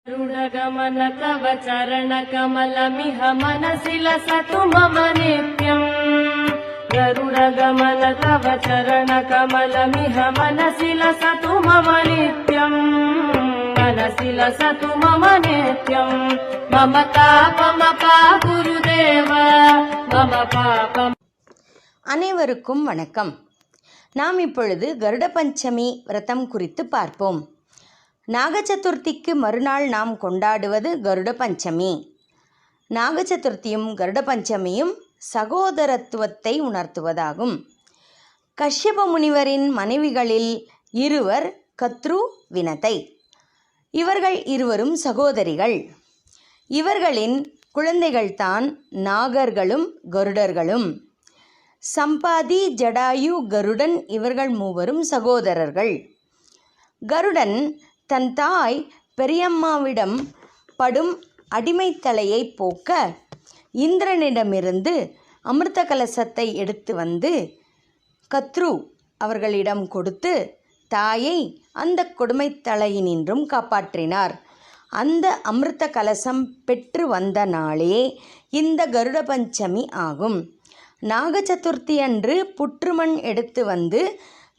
गरुडगमन तव चरणकमलमिह मनसि लसतु मम नित्यम्। गरुडगमन तव चरणकमलमिह मनसि लसतु मम नित्यम्। मनसि लसतु मम नित्यम्। मम तापमपा गुरुदेव मम पापम्. அனைவருக்கும் வணக்கம். நாம் இப்பொழுது கருட பஞ்சமி விரதம் குறித்து பார்ப்போம். நாக சதுர்த்திக்கு மறுநாள் நாம் கொண்டாடுவது கருட பஞ்சமி. நாக சதுர்த்தியும் கருட பஞ்சமியும் சகோதரத்துவத்தை உணர்த்துவதாகும். கஷ்யப முனிவரின் மனைவிகளில் இருவர் கத்ரு, வினதை. இவர்கள் இருவரும் சகோதரிகள். இவர்களின் குழந்தைகள்தான் நாகர்களும் கருடர்களும். சம்பாதி, ஜடாயு, கருடன் இவர்கள் மூவரும் சகோதரர்கள். கருடன் தன் தாய் பெரியம்மாவிடம் படும் அடிமைத்தலையை போக்க இந்திரனிடமிருந்து அமிர்த கலசத்தை எடுத்து வந்து கத்ரு அவர்களிடம் கொடுத்து தாயை அந்த கொடுமைத்தலையினின்றும் காப்பாற்றினார். அந்த அமிர்த கலசம் பெற்று வந்த நாளே இந்த கருட பஞ்சமி ஆகும். நாக சதுர்த்தி அன்று புற்றுமண் எடுத்து வந்து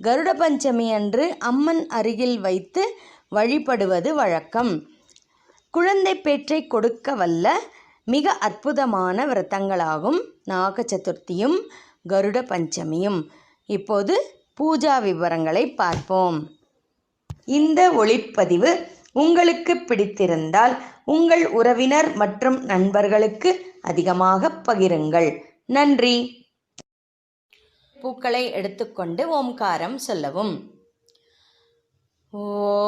கருட பஞ்சமி அன்று அம்மன் அருகில் வைத்து வழிபடுவது வழக்கம். குழந்தை பேற்றை கொடுக்க வல்ல மிக அற்புதமான விரதங்களாகும் நாக சதுர்த்தியும் கருட பஞ்சமியும். இப்போது பூஜா விவரங்களை பார்ப்போம். இந்த ஒளிப்பதிவு உங்களுக்கு பிடித்திருந்தால் உங்கள் உறவினர் மற்றும் நண்பர்களுக்கு அதிகமாக பகிருங்கள். நன்றி. பூக்களை எடுத்துக்கொண்டு ஓம்காரம் சொல்லவும். ஓம்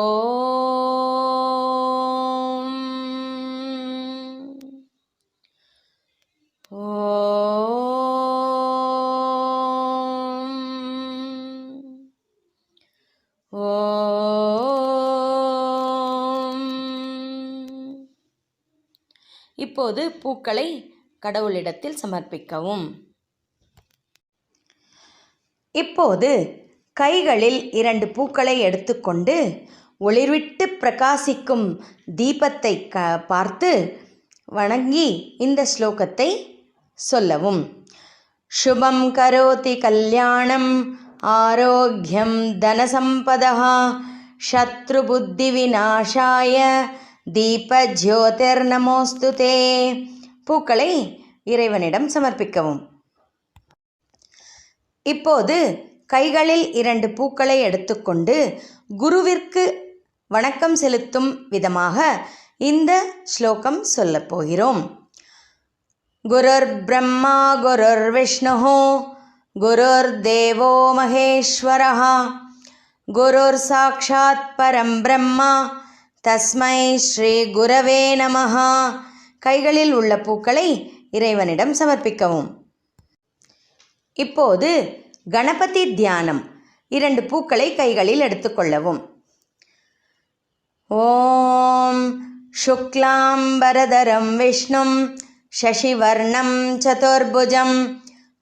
ஓம் ஓம். இப்போது பூக்களை கடவுளிடத்தில் சமர்ப்பிக்கவும். இப்போது கைகளில் 2 பூக்களை எடுத்துக்கொண்டு ஒளிர்விட்டு பிரகாசிக்கும் தீபத்தை பார்த்து வணங்கி இந்த ஸ்லோகத்தை சொல்லவும். சுபம் கரோதி கல்யாணம் ஆரோக்கியம் தனசம்பதः சத்ரு புத்தி விநாசாய தீப ஜோதிர்நமோஸ்துதே. பூக்களை இறைவனிடம் சமர்ப்பிக்கவும். இப்போது கைகளில் 2 பூக்களை எடுத்துக்கொண்டு குருவிற்கு வணக்கம் செலுத்தும் விதமாக இந்த ஸ்லோகம் சொல்லப் போகிறோம். குருர் பிரம்மா குருர் விஷ்ணு குருர் தேவோ மகேஸ்வரः குருர் சாக்ஷாத் பரம் பிரம்மா தஸ்மை ஸ்ரீ குரவே நமः. கைகளில் உள்ள பூக்களை இறைவனிடம் சமர்ப்பிக்கவும். இப்போது கணபதி தியானம். 2 பூக்களை கைகளில் எடுத்துக்கொள்ளவும். ஓம் சுக்லாம்பரதரம் விஷ்ணும் சசிவர்ணம் சதுர்புஜம்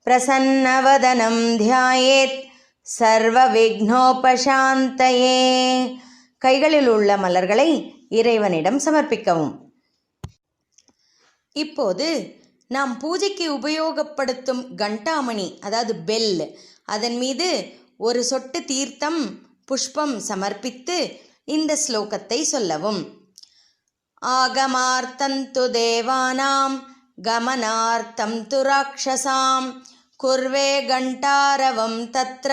பிரசன்னவதனம் தியாயேத் சர்வ விக்னோபசாந்தயே. கைகளில் உள்ள மலர்களை இறைவனிடம் சமர்ப்பிக்கவும். இப்போது நாம் பூஜைக்கு உபயோகப்படுத்தும் கண்டாமணி, அதாவது பெல், அதன் மீது ஒரு சொட்டு தீர்த்தம் புஷ்பம் சமர்ப்பித்து இந்த ஸ்லோகத்தை சொல்லவும். ஆகமார்த்தந்து தேவானாம் கமனார்த்தம் து ராக்ஷசாம் குர்வே கண்டாரவம் தத்ர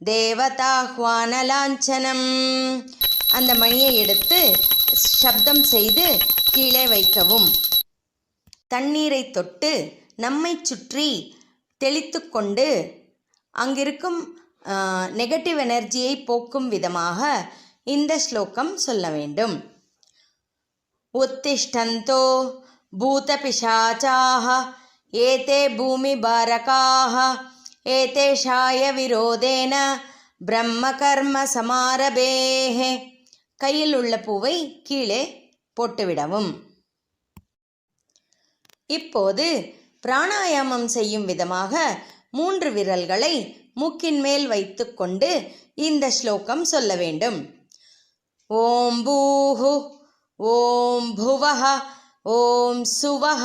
தேவதாஹ்வானலாஞ்சனம். அந்த மணியை எடுத்து சப்தம் செய்து கீழே வைக்கவும். தண்ணீரை தொட்டு நம்மை சுற்றி தெளித்து கொண்டு அங்கிருக்கும் நெகட்டிவ் எனர்ஜியை போக்கும் விதமாக இந்த ஸ்லோகம் சொல்ல வேண்டும். உத்திஷ்டந்தோ பூத பிசாசாஹ ஏதே பூமி பாரகாஹ ஏதேஷாய விரோதேன பிரம்ம கர்ம சமாரபேஹே. கையில் உள்ள பூவை கீழே போட்டுவிடவும். இப்போது பிராணாயாமம் செய்யும் விதமாக 3 விரல்களை மூக்கின் மேல் வைத்து கொண்டு இந்த ஸ்லோகம் சொல்ல வேண்டும். ஓம் பூஹு ॐ भुवः ॐ सुवः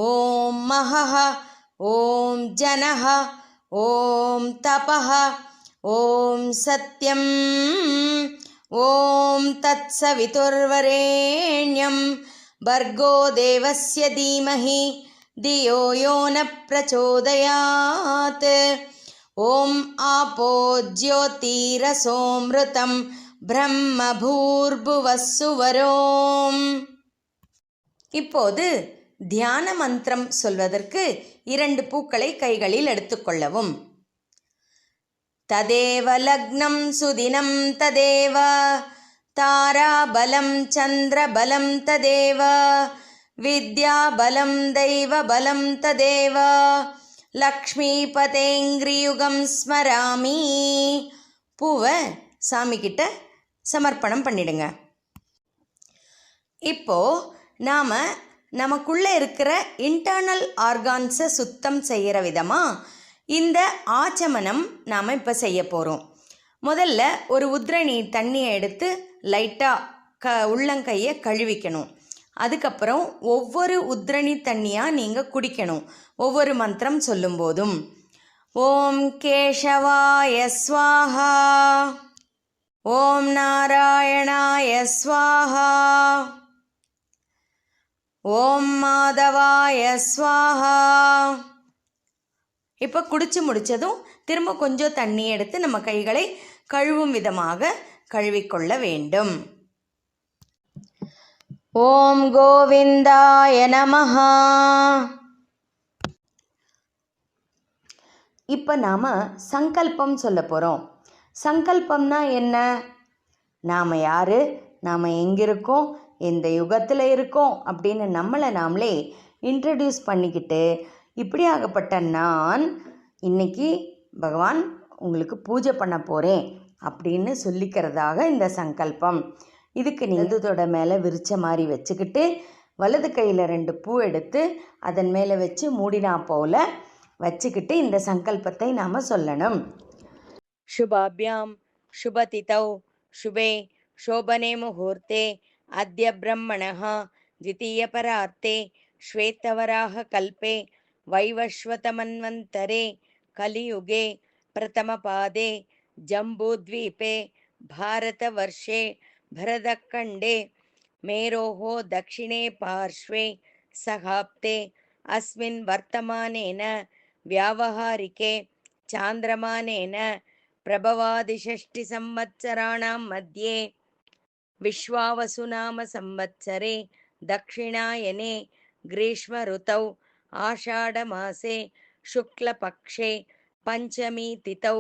ॐ महः ॐ जनः ॐ तपः ॐ सत्यम् ॐ तत्सवितुर्वरेण्यं भर्गो देवस्य धीमहि धियो यो न प्रचोदयात् ॐ आपो ज्योतिरसोऽमृतं பிரம்ம பூர்புவஸ்ஸுவரோம். இப்போது தியான மந்திரம் சொல்வதற்கு 2 பூக்களை கைகளில் எடுத்துக்கொள்ளவும். ததேவ லக்னம் சுதினம் ததேவ தாராபலம் சந்திரபலம் ததேவ வித்யாபலம் தெய்வபலம் ததேவ லக்ஷ்மிபதேங்கிரியுகம் ஸ்மராமி. பூவை சாமிக்கிட்ட சமர்ப்பணம் பண்ணிடுங்க. இப்போது நாம் நமக்குள்ளே இருக்கிற இன்டர்னல் ஆர்கான்ஸை சுத்தம் செய்கிற விதமாக இந்த ஆச்சமனம் நாம் இப்போ செய்ய போகிறோம். முதல்ல ஒரு உத்ரணி தண்ணியை எடுத்து லைட்டாக உள்ளங்கையை கழுவிக்கணும். அதுக்கப்புறம் ஒவ்வொரு உத்ரணி தண்ணியாக நீங்கள் குடிக்கணும் ஒவ்வொரு மந்திரம் சொல்லும்போதும். ஓம் கேசவாய ஸ்வாஹா, ஓம் நாராயணாய ஸ்வாஹா, ஓம் மாதவாய ஸ்வாஹா. இப்போ குடிச்சு முடித்ததும் திரும்ப கொஞ்சம் தண்ணி எடுத்து நம்ம கைகளை கழுவும் விதமாக கழுவிக்கொள்ள வேண்டும். ஓம் கோவிந்தாய நமஹ. இப்போ நாம் சங்கல்பம் சொல்ல போகிறோம். சங்கல்பம்னா என்ன? நாம் யார், நாம் எங்கே இருக்கோம், எந்த யுகத்தில் இருக்கோம் அப்படின்னு நம்மளை நாமளே இன்ட்ரடியூஸ் பண்ணிக்கிட்டு, இப்படியாகப்பட்ட நான் இன்னைக்கு பகவான் உங்களுக்கு பூஜை பண்ண போகிறேன் அப்படின்னு சொல்லிக்கிறதாக இந்த சங்கல்பம். இதுக்கு இடதோட மேலே விரிச்ச மாதிரி வச்சுக்கிட்டு வலது கையில் 2 பூ எடுத்து அதன் மேலே வச்சு மூடினா போல் வச்சுக்கிட்டு இந்த சங்கல்பத்தை நாம் சொல்லணும். शुभाभ्याम शुभतिथौ शुभे शोभने मुहूर्ते अद्य ब्रह्मणः द्वितीयपरार्ते श्वेतवराह कल्पे वैवस्वतमन्वन्तरे कलियुगे प्रथमपादे जम्बूद्वीपे भारतवर्षे भरतखण्डे मेरोः दक्षिणे पार्श्वे सहाप्ते अस्मिन् वर्तमानेन व्यावहारिके चान्द्रमानेन प्रभवादिषष्टि संवत्सराणां मध्ये विश्वावसुनाम संवत्सरे दक्षिणायने ग्रीष्म ऋतौ आषाढमासे शुक्लपक्षे पंचमी तिथौ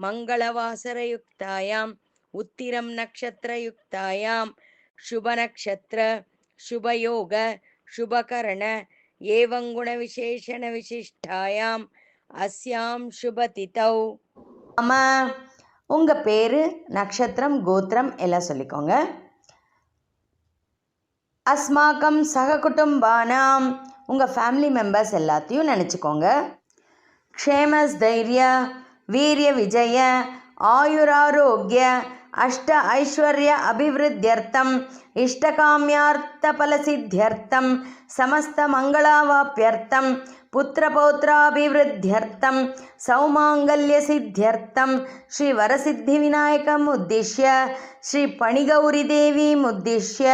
मंगलवासरयुक्तायां उत्तिरं नक्षत्रयुक्तायां शुभनक्षत्र शुभयोग शुभकरण एवं गुणविशेषण विशिष्टायां अस्यां शुभतिथौ. ஆமாம், உங்கள் பேர், நட்சத்திரம், கோத்திரம் எல்லாம் சொல்லிக்கோங்க. அஸ்மாக்கம் சக குடும்பானாம், உங்கள் ஃபேமிலி மெம்பர்ஸ் எல்லாத்தையும் நினச்சிக்கோங்க. க்ஷேமஸ் தைரிய வீரிய விஜய ஆயுராரோக்கிய அஷ்ட ஐஸ்வர்ய அபிவிருத்தியர்த்தம் இஷ்டகாமியார்த்த பலசித்தியர்த்தம் சமஸ்த மங்களாவாப்யர்த்தம் पुत्रपौत्राभिवृद्ध्यर्थं सौमाङ्गल्यसिद्ध्यर्थं श्रीवरसिद्धिविनायकम् उद्दिश्य श्रीपणिगौरीदेवीम् उद्दिश्य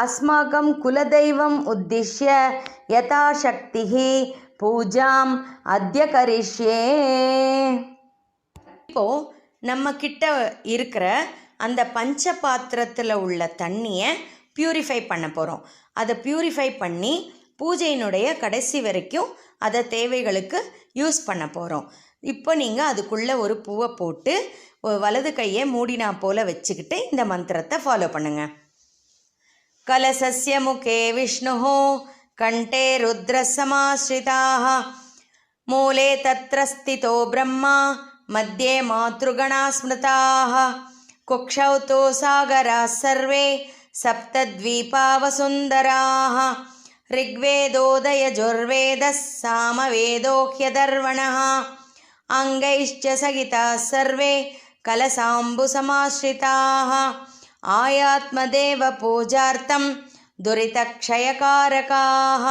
अस्माकं कुलदैवम् उद्दिश्य यथाशक्तिः पूजाम् अद्य करिष्ये. இப்போ நம்ம கிட்ட இருக்கிற அந்த பஞ்ச பாத்திரத்தில் உள்ள தண்ணியை பியூரிஃபை பண்ண போகிறோம். அதை பியூரிஃபை பண்ணி பூஜையினுடைய கடைசி வரைக்கும் அதை தேவைகளுக்கு யூஸ் பண்ண போகிறோம். இப்போ நீங்கள் அதுக்குள்ளே ஒரு பூவை போட்டு வலது கையை மூடினா போல் வச்சுக்கிட்டு இந்த மந்திரத்தை ஃபாலோ பண்ணுங்கள். கலசஸ்ய முகே விஷ்ணுஹோ கண்டே ருத்ரசமாஸ்ரிதாः மூலே தத்ர ஸ்திதோ பிரம்மா மத்தியே மாத்ருகணா ஸ்மிருதாः குக்ஷௌ தோ சாகராः சர்வே சப்தத்வீபா வசுந்தராः ऋग्वेदोदयजुर्वेदः सामवेदो ह्यदर्वणः अङ्गैश्च सहिताः सर्वे कलसाम्बुसमाश्रिताः ஆயாத்மதேவ பூஜார்த்தம் துரிதக்ஷயகாரகாக.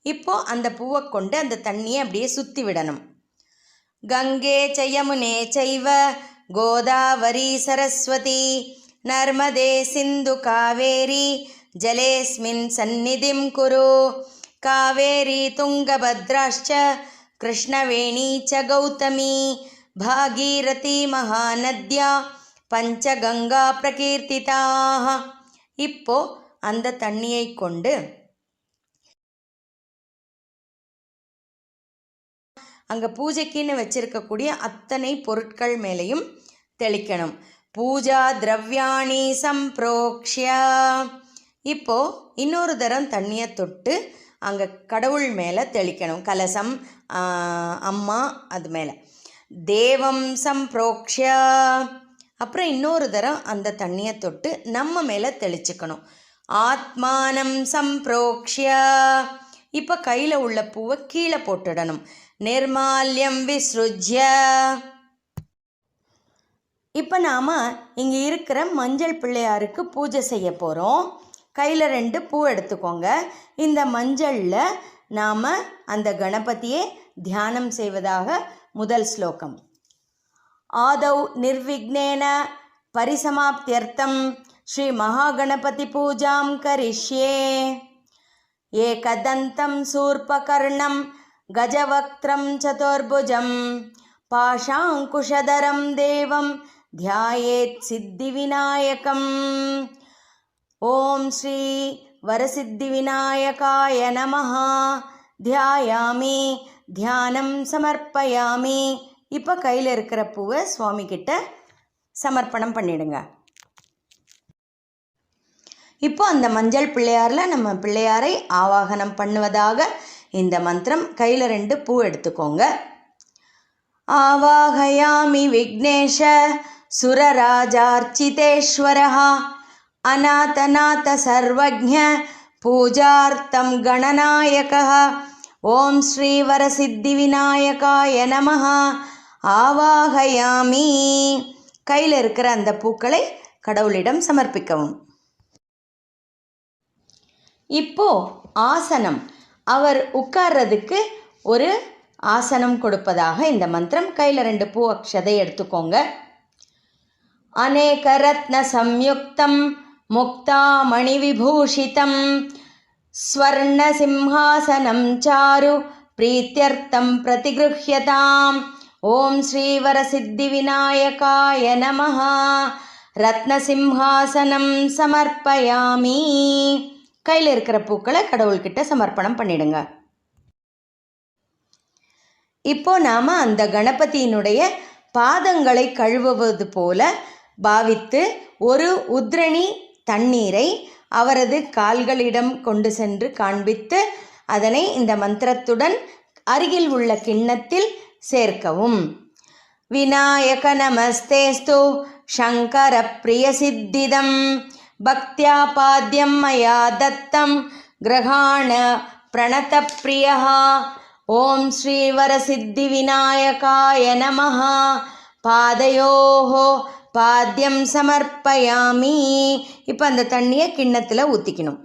இப்போ அந்த பூவை கொண்டு அந்த தண்ணியை அப்படியே சுற்றி விடணும். கங்கே ச யமுனே சைவ கோதாவரி சரஸ்வதி நர்மதே சிந்து காவேரி ஜலேஸ்மின் சந்நிதிம் குரு. காவேரி துங்கபத்ராಶ್ಚ கிருஷ்ணவேணி ச கௌதமி பாகீரதி மகாநத்யா பஞ்சகங்கா பிரகீர்த்திதாக. இப்போ அந்த தண்ணியை கொண்டு அங்கே பூஜைக்குன்னு வச்சிருக்கக்கூடிய அத்தனை பொருட்கள் மேலேயும் தெளிக்கணும். பூஜா திரவியாணி சம்பிரோக்ஷ்ய. இப்போ இன்னொரு தரம் தண்ணியை தொட்டு அங்கே கடவுள் மேலே தெளிக்கணும். கலசம், அம்மா அது மேலே. தேவம் சம்பிரோக்ஷ்ய. அப்புறம் இன்னொரு தரம் அந்த தண்ணியை தொட்டு நம்ம மேலே தெளிச்சுக்கணும். ஆத்மானம் சம்பிரோக்ஷ்ய. இப்போ கையில் உள்ள பூவை கீழே போட்டுடணும். நிர்மால்யம் விஸ்ருஜ்ய. இப்போ நாம் இங்கே இருக்கிற மஞ்சள் பிள்ளையாருக்கு பூஜை செய்ய போகிறோம். கையில் 2 பூ எடுத்துக்கோங்க. இந்த மஞ்சளில் நாம் அந்த கணபதியை தியானம் செய்வதாக முதல் ஸ்லோகம். ஆதௌ நிர்விக்னேன பரிசமாப்தியர்த்தம் ஸ்ரீ மகாகணபதி பூஜாம் கரிஷ்யே. ஏகதந்தம் சூர்பகர்ணம் கஜவக்த்ரம் சதுர்புஜம் பாஷாங்குஷதரம் தேவம் தியாயேத் சித்திவிநாயகம். ஓம் ஸ்ரீ வரசித்திவிநாயகாய நமஹ. தியாயாமி தியானம் சமர்ப்பயாமி. இப்போ கையில் இருக்கிற பூவை சுவாமி கிட்ட சமர்ப்பணம் பண்ணிடுங்க. இப்போ அந்த மஞ்சள் பிள்ளையாரில் நம்ம பிள்ளையாரை ஆவாகனம் பண்ணுவதாக இந்த மந்திரம். கையில் 2 பூ எடுத்துக்கோங்க. ஆவாகயாமி விக்னேஷ சுரராஜார்ச்சிதேஸ்வரः அநாதநாத சர்வஜ்ஞ பூஜார்த்தம் கணநாயகः. ஓம் ஸ்ரீ வரசித்தி விநாயகாய நமஹ. ஆவாகயாமி. கையில் இருக்கிற அந்த பூக்களை கடவுளிடம் சமர்ப்பிக்கவும். இப்போ ஆசனம், அவர் உட்கார்றதுக்கு ஒரு ஆசனம் கொடுப்பதாக இந்த மந்திரம். கையில் 2 பூ அக்ஷதை எடுத்துக்கோங்க. அநேக ரத்ன சம்யுக்தம் முக்தாமணி விபூஷிதம் ஸ்வர்ண சிம்ஹாசனம் சாரு பிரீத்யர்த்தம் பிரதிகிருஹ்யதாம். ஓம் ஸ்ரீ வரசித்தி விநாயகாய நமஹ. ரத்ன சிம்ஹாசனம் சமர்ப்பயாமி. கையில் இருக்கிற பூக்களை கடவுள்கிட்ட சமர்ப்பணம் பண்ணிடுங்க. இப்போ நாம் அந்த கணபதியினுடைய பாதங்களை கழுவுவது போல பாவித்து ஒரு உத்ரணி தண்ணீரை அவரது கால்களிடம் கொண்டு சென்று காண்பித்து அதனை இந்த மந்திரத்துடன் அருகில் உள்ள கிண்ணத்தில் சேர்க்கவும். விநாயக நமஸ்தேஸ்து சங்கர பிரிய சித்திதம் பக்தியா பாத்யம் மயா தத்தம் கிரகாண பிரணத பிரியா. ஓம் ஸ்ரீ வரசித்தி விநாயகாய நமஹ. பாதயோஹோ பாத்யம் சமர்ப்பயாமி. இப்போ அந்த தண்ணியை கிண்ணத்தில் ஊற்றிக்கணும்.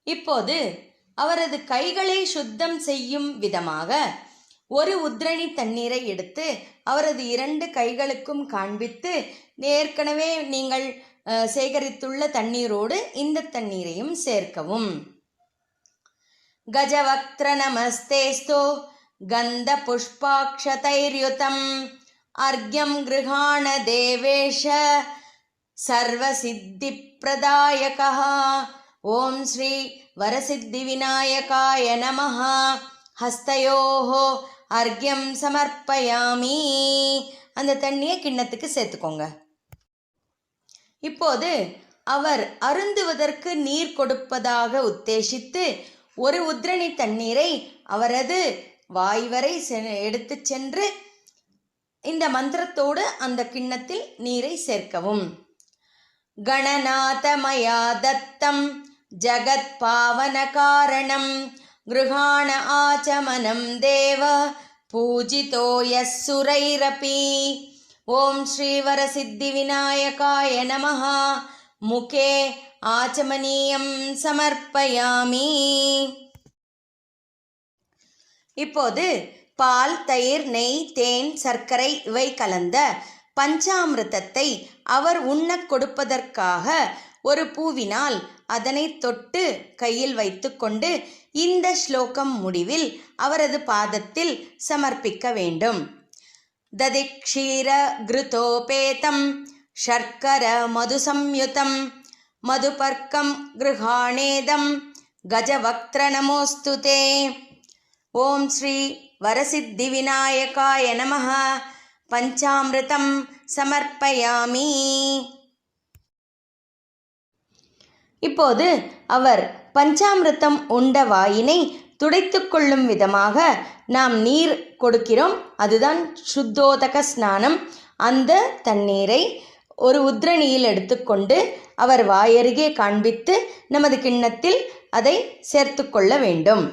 இப்போது அவரது கைகளை சுத்தம் செய்யும் விதமாக ஒரு உத்ரணி தண்ணீரை எடுத்து அவரது 2 கைகளுக்கும் காண்பித்து ஏற்கனவே நீங்கள் சேகரித்துள்ள தண்ணீரோடு இந்த தண்ணீரையும் சேர்க்கவும். கஜவக்த்ர நமஸ்தேஸ்தோ கந்த புஷ்பாக்ஷதைர்யுதம் அர்க்யம் கிருஹாண தேவேஷ சர்வசித்தி பிரதாயகः. ஓம் ஸ்ரீ வரசித்தி விநாயகாய நமஹ. ஹஸ்தயோஹோ அர்க்யம் சமர்ப்பயாமி. அந்த தண்ணியை கிண்ணத்துக்கு சேர்த்துக்கோங்க. இப்போது அவர் அருந்துவதற்கு நீர் கொடுப்பதாக உத்தேசித்து ஒரு உத்ரணி தண்ணீரை அவரது வாய் வரை எடுத்து சென்று இந்த மந்திரத்தோடு அந்த கிண்ணத்தில் நீரை சேர்க்கவும். கணநாதமயா தத்தம் ஜகத் பாவன காரணம் கிருஹாண ஆச்சமனம் தேவ பூஜிதோ யஸ்ஸுரைரபி. ஓம் ஸ்ரீ வரசித்தி விநாயகாய நமஹ. முகே ஆச்சமனீயம் சமர்ப்பயாமி. இப்போது பால், தயிர், நெய், தேன், சர்க்கரை இவை கலந்த பஞ்சாமிர்தத்தை அவர் உண்ணக் கொடுப்பதற்காக ஒரு பூவினால் அதனை தொட்டு கையில் வைத்துக்கொண்டு இந்த ஸ்லோகம் முடிவில் அவரது பாதத்தில் சமர்ப்பிக்க வேண்டும். ததிக்ஷீர கிருதோபேதம் சர்க்கர மதுசம்யுதம் மதுபர்க்கம் கிருஹாணேதம் கஜவக்த்ர நமோஸ்துதே. ஓம் ஸ்ரீ வரசித்தி விநாயகாய நமஹ. பஞ்சாமிர்தம் சமர்ப்பயாமி. இப்போது அவர் பஞ்சாமிர்தம் உண்ட வாயினை துடைத்து கொள்ளும் விதமாக நாம் நீர் கொடுக்கிறோம். அதுதான் சுத்தோதக ஸ்நானம். அந்த தண்ணீரை ஒரு உத்ரணியில் எடுத்துக்கொண்டு அவர் வாயருகே காண்பித்து நமது கிண்ணத்தில் அதை சேர்த்து கொள்ள வேண்டும்.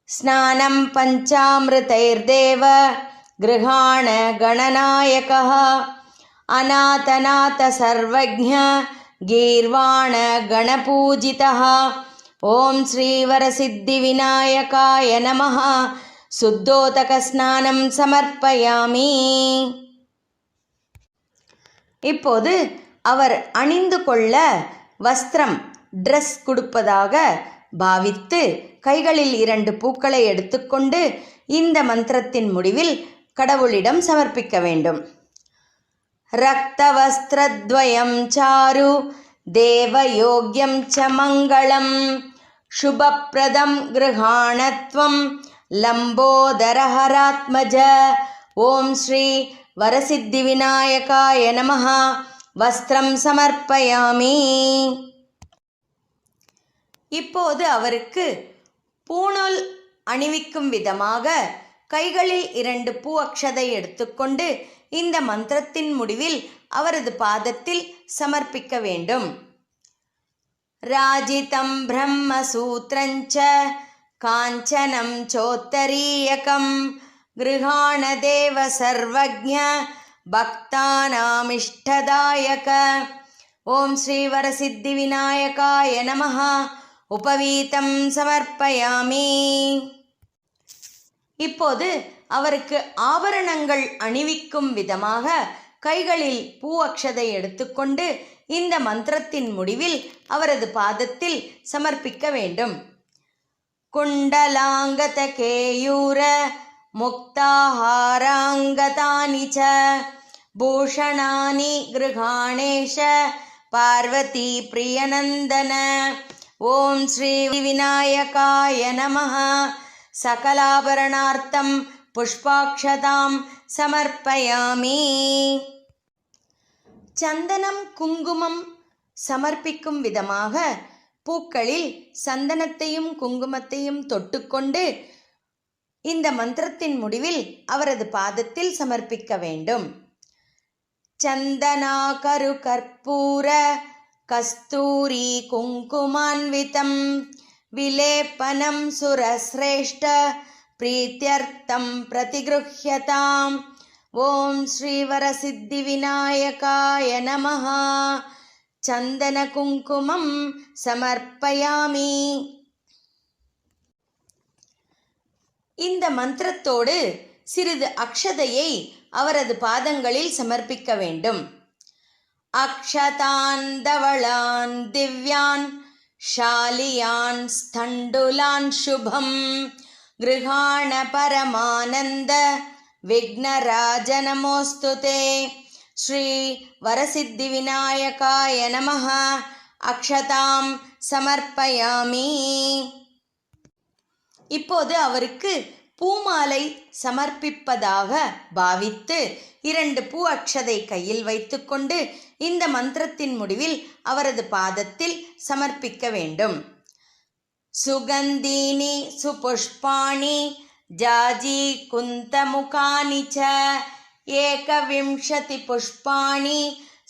ஸ்நானம் பஞ்சாமிருதைர்தேவ கிருஹாண கணநாயகः அநாதநாத சர்வஜ்ஞ கீர்வாண கணபூஜிதः. ஓம் ஸ்ரீ வரசித்தி விநாயகாய நமஹ. சுத்தோதக ஸ்நானம் சமர்ப்பயாமி. இப்போது அவர் அணிந்து கொள்ள வஸ்திரம், ட்ரெஸ் கொடுப்பதாக பாவித்து கைகளில் 2 பூக்களை எடுத்துக்கொண்டு இந்த மந்திரத்தின் முடிவில் கடவுளிடம் சமர்ப்பிக்க வேண்டும். ரக்தவஸ்திரத்வயம் சாரு தேவயோக்யம் ச மங்களம் சுபப்ரதம் கிருஹாணத்வம் லம்போதரஹராத்மஜ. ஓம் ஸ்ரீ வரசித்தி விநாயகாய நமஹ. வஸ்திரம் சமர்ப்பயாமி. இப்போது அவருக்கு பூணூல் அணிவிக்கும் விதமாக கைகளில் 2 பூ அக்ஷதை எடுத்துக்கொண்டு இந்த மந்திரத்தின் முடிவில் அவரது பாதத்தில் சமர்ப்பிக்க வேண்டும். ராஜிதம் பிரம்மசூத்ரஞ்ச காஞ்சனம் சோத்தரீயகம் கிருஹாண தேவ சர்வஜ்ஞ பக்தானாமிஷ்டதாயக. ஓம் ஸ்ரீ வரசித்தி விநாயகாய நமஹ. உபவீதம் சமர்ப்பயாமி. இப்போது அவருக்கு ஆபரணங்கள் அணிவிக்கும் விதமாக கைகளில் பூ அக்ஷதை எடுத்துக்கொண்டு இந்த மந்திரத்தின் முடிவில் அவரது பாதத்தில் சமர்ப்பிக்க வேண்டும். குண்டலாங்கத கேயூர முக்தாஹாராங்கதானி ச பூஷணானி கிருஹாணேஷ பார்வதி பிரியநந்தன. ஓம் ஸ்ரீ விநாயகாய நமஹ. சகலாபரணார்த்தம் புஷ்பாக்ஷதாம் சமர்ப்பயாமி. சந்தனம், குங்குமம் சமர்ப்பிக்கும் விதமாக பூக்களில் சந்தனத்தையும் குங்குமத்தையும் தொட்டுக்கொண்டு இந்த மந்திரத்தின் முடிவில் அவரது பாதத்தில் சமர்ப்பிக்க வேண்டும். சந்தனாகரு கற்பூர கஸ்தூரி குங்குமான்விதம் விலேபனம் சுரஸ்ரேஷ்ட பிரீத்யர்த்தம் பிரதிகிருஹ்யதாம். ஓம் ஸ்ரீ வரசித்தி விநாயகாய நமஹ. சந்தன குங்குமம் சமர்ப்பயாமி. இந்த மந்திரத்தோடு சிறிது அக்ஷதையை அவரது பாதங்களில் சமர்ப்பிக்க வேண்டும். அக்ஷதான் தவளான் திவ்யான் ஷாலியான் ஸ்தண்டுலான் சுபம் கிருஹாண பரமானந்த விக்னராஜ நமோஸ்துதே. ஸ்ரீ வரசித்தி விநாயகாய நமஹ. அக்ஷதாம் சமர்ப்பயாமி. இப்போது அவருக்கு பூமாலை சமர்ப்பிப்பதாக பாவித்து 2 பூ அக்ஷதை கையில் வைத்துக்கொண்டு இந்த மந்திரத்தின் முடிவில் அவரது பாதத்தில் சமர்ப்பிக்க வேண்டும். சுகந்தீனி சுபுஷ்பாணி ஜாஜி குந்தமுகானி ச ஏகவிம்சதி புஷ்பாணி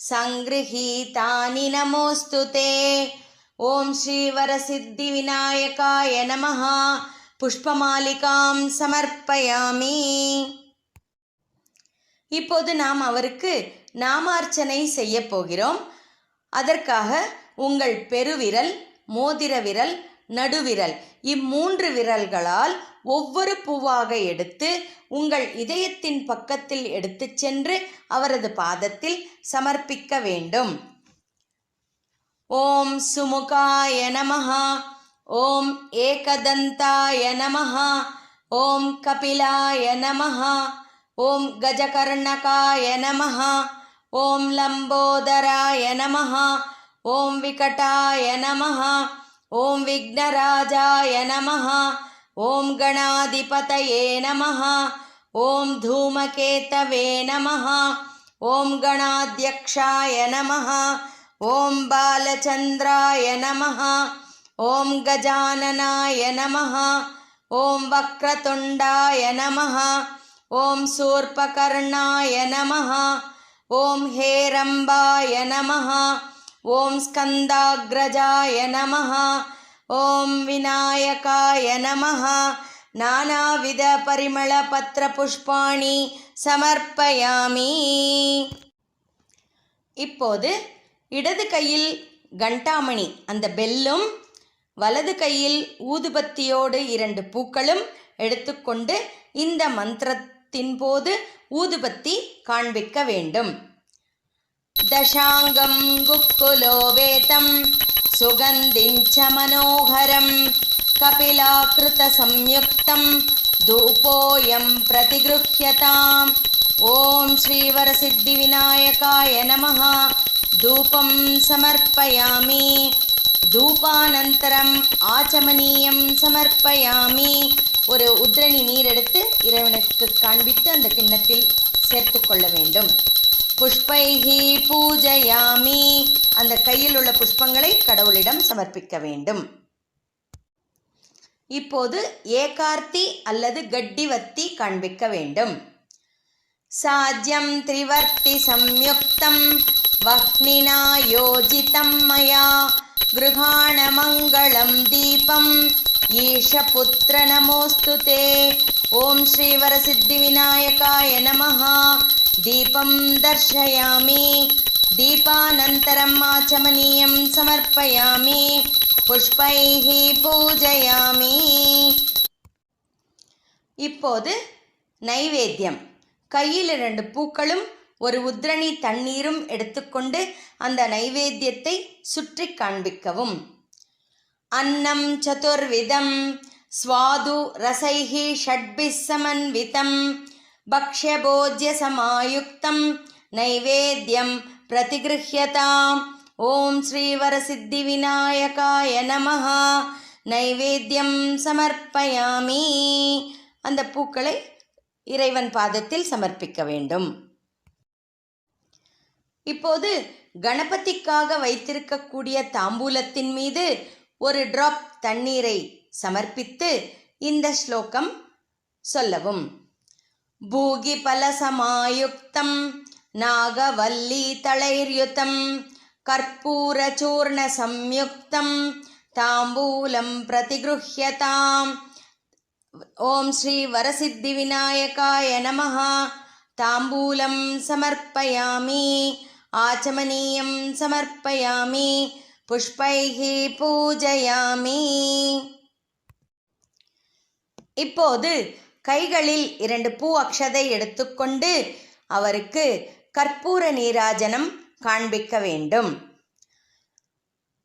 சங்கிருஹீதானி நமோஸ்துதே. ஓம் ஸ்ரீ வரசித்தி விநாயகாய நமஹ. புஷ்பமாலிகாம் சமர்ப்பயாமி. இப்போது நாம் அவருக்கு நாமார்ச்சனை செய்ய போகிறோம். அதற்காக உங்கள் பெருவிரல், மோதிர விரல், நடுவிரல் இம்மூன்று விரல்களால் ஒவ்வொரு பூவாக எடுத்து உங்கள் இதயத்தின் பக்கத்தில் எடுத்து சென்று அவரது பாதத்தில் சமர்ப்பிக்க வேண்டும். ஓம் சுமுகாய நமஹ, ஓம் ஏகதந்தாய நமஹ, ஓம் கபிலாய நமஹ, ஓம் கஜகர்ணகாய நமஹ, ஓம் லம்போதராய நமஹ, ஓம் விகடாய நமஹ, ஓம் விக்னராஜாய நமஹ, ஓம் கணாதிபதயே நமஹ, ஓம் தூமகேதவே நமஹ, ஓம் கணாத்யக்ஷாய நமஹ, ஓம் பாலச்சந்திராய நமஹ, ஓம் கஜானனாய நமஹ, ஓம் வக்ரதுண்டாய நமஹ, ஓம் சூர்பகர்ணாய நமஹ, ஓம் ஹேரம்பாய நமஹ, ஓம் ஸ்கந்தாக்ரஜாய நமஹ, ஓம் விநாயகாய நமஹ. நானாவித பரிமள பத்ர புஷ்பாணி சமர்ப்பயாமி. இப்போது இடது கையில் கண்டாமணி அந்த பெல்லும், வலது கையில் ஊதுபத்தியோடு 2 பூக்களும் எடுத்துக்கொண்டு இந்த மந்திரத்தின் போது ஊதுபத்தி காண்பிக்க வேண்டும். தசாங்கம் குக்குலோபேதம் சுகந்திஞ்ச மனோகரம் கபிலாக்ருத சம்யுக்தம் தூபோயம் பிரதிகிருஹ்யதாம். ஓம் ஸ்ரீவரசித்தி விநாயகாய நமஹ. தூபம் சமர்ப்பயாமி. தூபானந்தரம் ஆச்சமனீயம் சமர்ப்பயாமி. ஒரு உத்ரணி நீர் எடுத்து இறைவனுக்கு காண்பித்து அந்த கிண்ணத்தில் சேர்த்து கொள்ள வேண்டும். புஷ்பைஹி பூஜயாமி. அந்த கையில் உள்ள புஷ்பங்களை கடவுளிடம் சமர்ப்பிக்க வேண்டும். இப்போது ஏகார்த்தி அல்லது கட்டிவத்தி காண்பிக்க வேண்டும். சாஜ்யம் திரிவர்த்தி சம்யுக்தம் வஹ்னினா யோஜிதம் மயா கிருஹாண மங்களம் தீபம் ஈஷபுத்ர நமோஸ்துதே. ஓம் ஸ்ரீவரசித்தி விநாயகாய நமஹ. தீபம் தர்ஷயாமி. தீபானந்தரம் ஆச்சமனீயம் சமர்ப்பயாமி. புஷ்பைஹி பூஜயாமி. இப்போது நைவேத்தியம். கையில் 2 பூக்களும் ஒரு உத்ரணி தண்ணீரும் எடுத்துக்கொண்டு அந்த நைவேத்தியத்தை சுற்றி காண்பிக்கவும். அன்னம் சதுர்விதம் ஸ்வாது ரசைஹி ஷட்பிஸ் சமன்விதம் பக்ஷ்யபோஜ்ய சமாயுக்தம் நைவேத்யம் பிரதிகிருஹ்யதாம். ஓம் ஸ்ரீவரசித்தி விநாயகாய நமஹ. நைவேத்யம் சமர்ப்பயாமி. அந்த பூக்களை இறைவன் பாதத்தில் சமர்ப்பிக்க வேண்டும். இப்போது கணபதிக்காக வைத்திருக்கக்கூடிய தாம்பூலத்தின் மீது ஒரு டிராப் தண்ணீரை சமர்ப்பித்து இந்த ஸ்லோகம் சொல்லவும். பூகி பலசமாயுக்தம் நாகவல்லி தளைர்யுதம் கற்பூர சூர்ண சம்யுக்தம் தாம்பூலம் பிரதிகிருஹ்யதாம். ஓம் ஸ்ரீ வரசித்தி விநாயகாய நமஹ. தாம்பூலம் சமர்ப்பயாமி. ஆச்சமனீயம் சமர்ப்பயாமி. புஷ்பைஹி பூஜயாமி. இப்போது கைகளில் 2 பூ அக்ஷதை எடுத்துக்கொண்டு அவருக்கு கற்பூர நீராஜனம் காண்பிக்க வேண்டும்.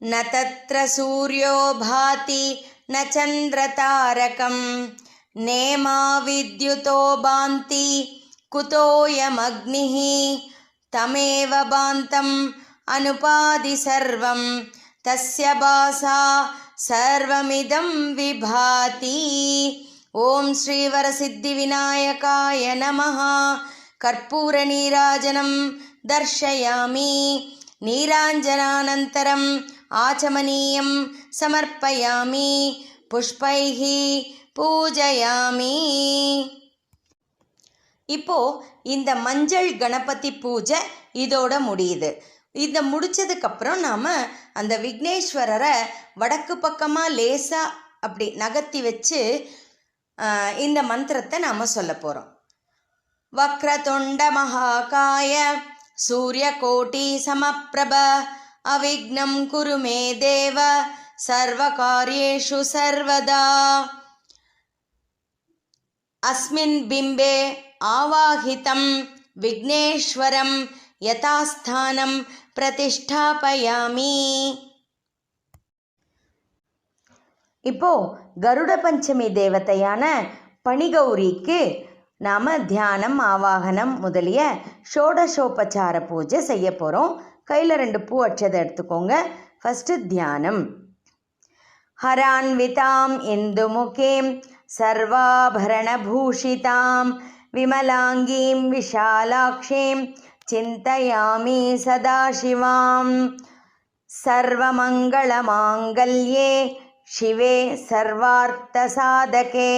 ந தத்ர சூர்யோ பாதி ந சந்திர தாரகம் நேமா வித்யுதோ பாந்தி குதோயமக்னிஹ தமேவ பாந்தம் அனுபாதி சர்வம் தஸ்ய பாசா சர்வமிதம் விபாதி. ஓம் ஸ்ரீவரசித்தி விநாயகாய நமஹ. கற்பூர நீராஜனம் தர்ஷயாமி. நீராஞ்சனானந்தரம் ஆச்சமனீயம் சமர்ப்பயாமி. புஷ்பைஹி பூஜயாமி. இப்போ இந்த மஞ்சள் கணபதி பூஜை இதோட முடியுது. இதை முடித்ததுக்கப்புறம் நாம் அந்த விக்னேஸ்வரரை வடக்கு பக்கமாக லேசாக அப்படி நகர்த்தி வச்சு இந்த மந்திரத்தை நாம் சொல்ல போகிறோம். வக்ரதுண்ட மகாகாய சூரியகோட்டி சமப்பிரப அவிக்னம் குரு மே தேவ சர்வகாரியேஷு சர்வதா. அஸ்மின் பிம்பே ஆவாஹிதம் விக்னேஸ்வரம் யதாஸ்தானம் பிரதிஷ்டாபயாமி. இப்போ கருட பஞ்சமி தேவதையான பணிகௌரிக்கு நாம் தியானம் ஆவாகனம் முதலிய ஷோடசோபச்சார பூஜை செய்ய போகிறோம். கையில் 2 பூ அட்சதை எடுத்துக்கோங்க. ஃபஸ்ட்டு தியானம். ஹரான்விதாம் இந்துமுகீம் சர்வாபரணபூஷிதாம் விமலாங்கீம் விஷாலாக்ஷீம் சிந்தயாமி சதாசிவாம். சர்வமங்களமாங்கல்யே शिवे सर्वार्थसाधके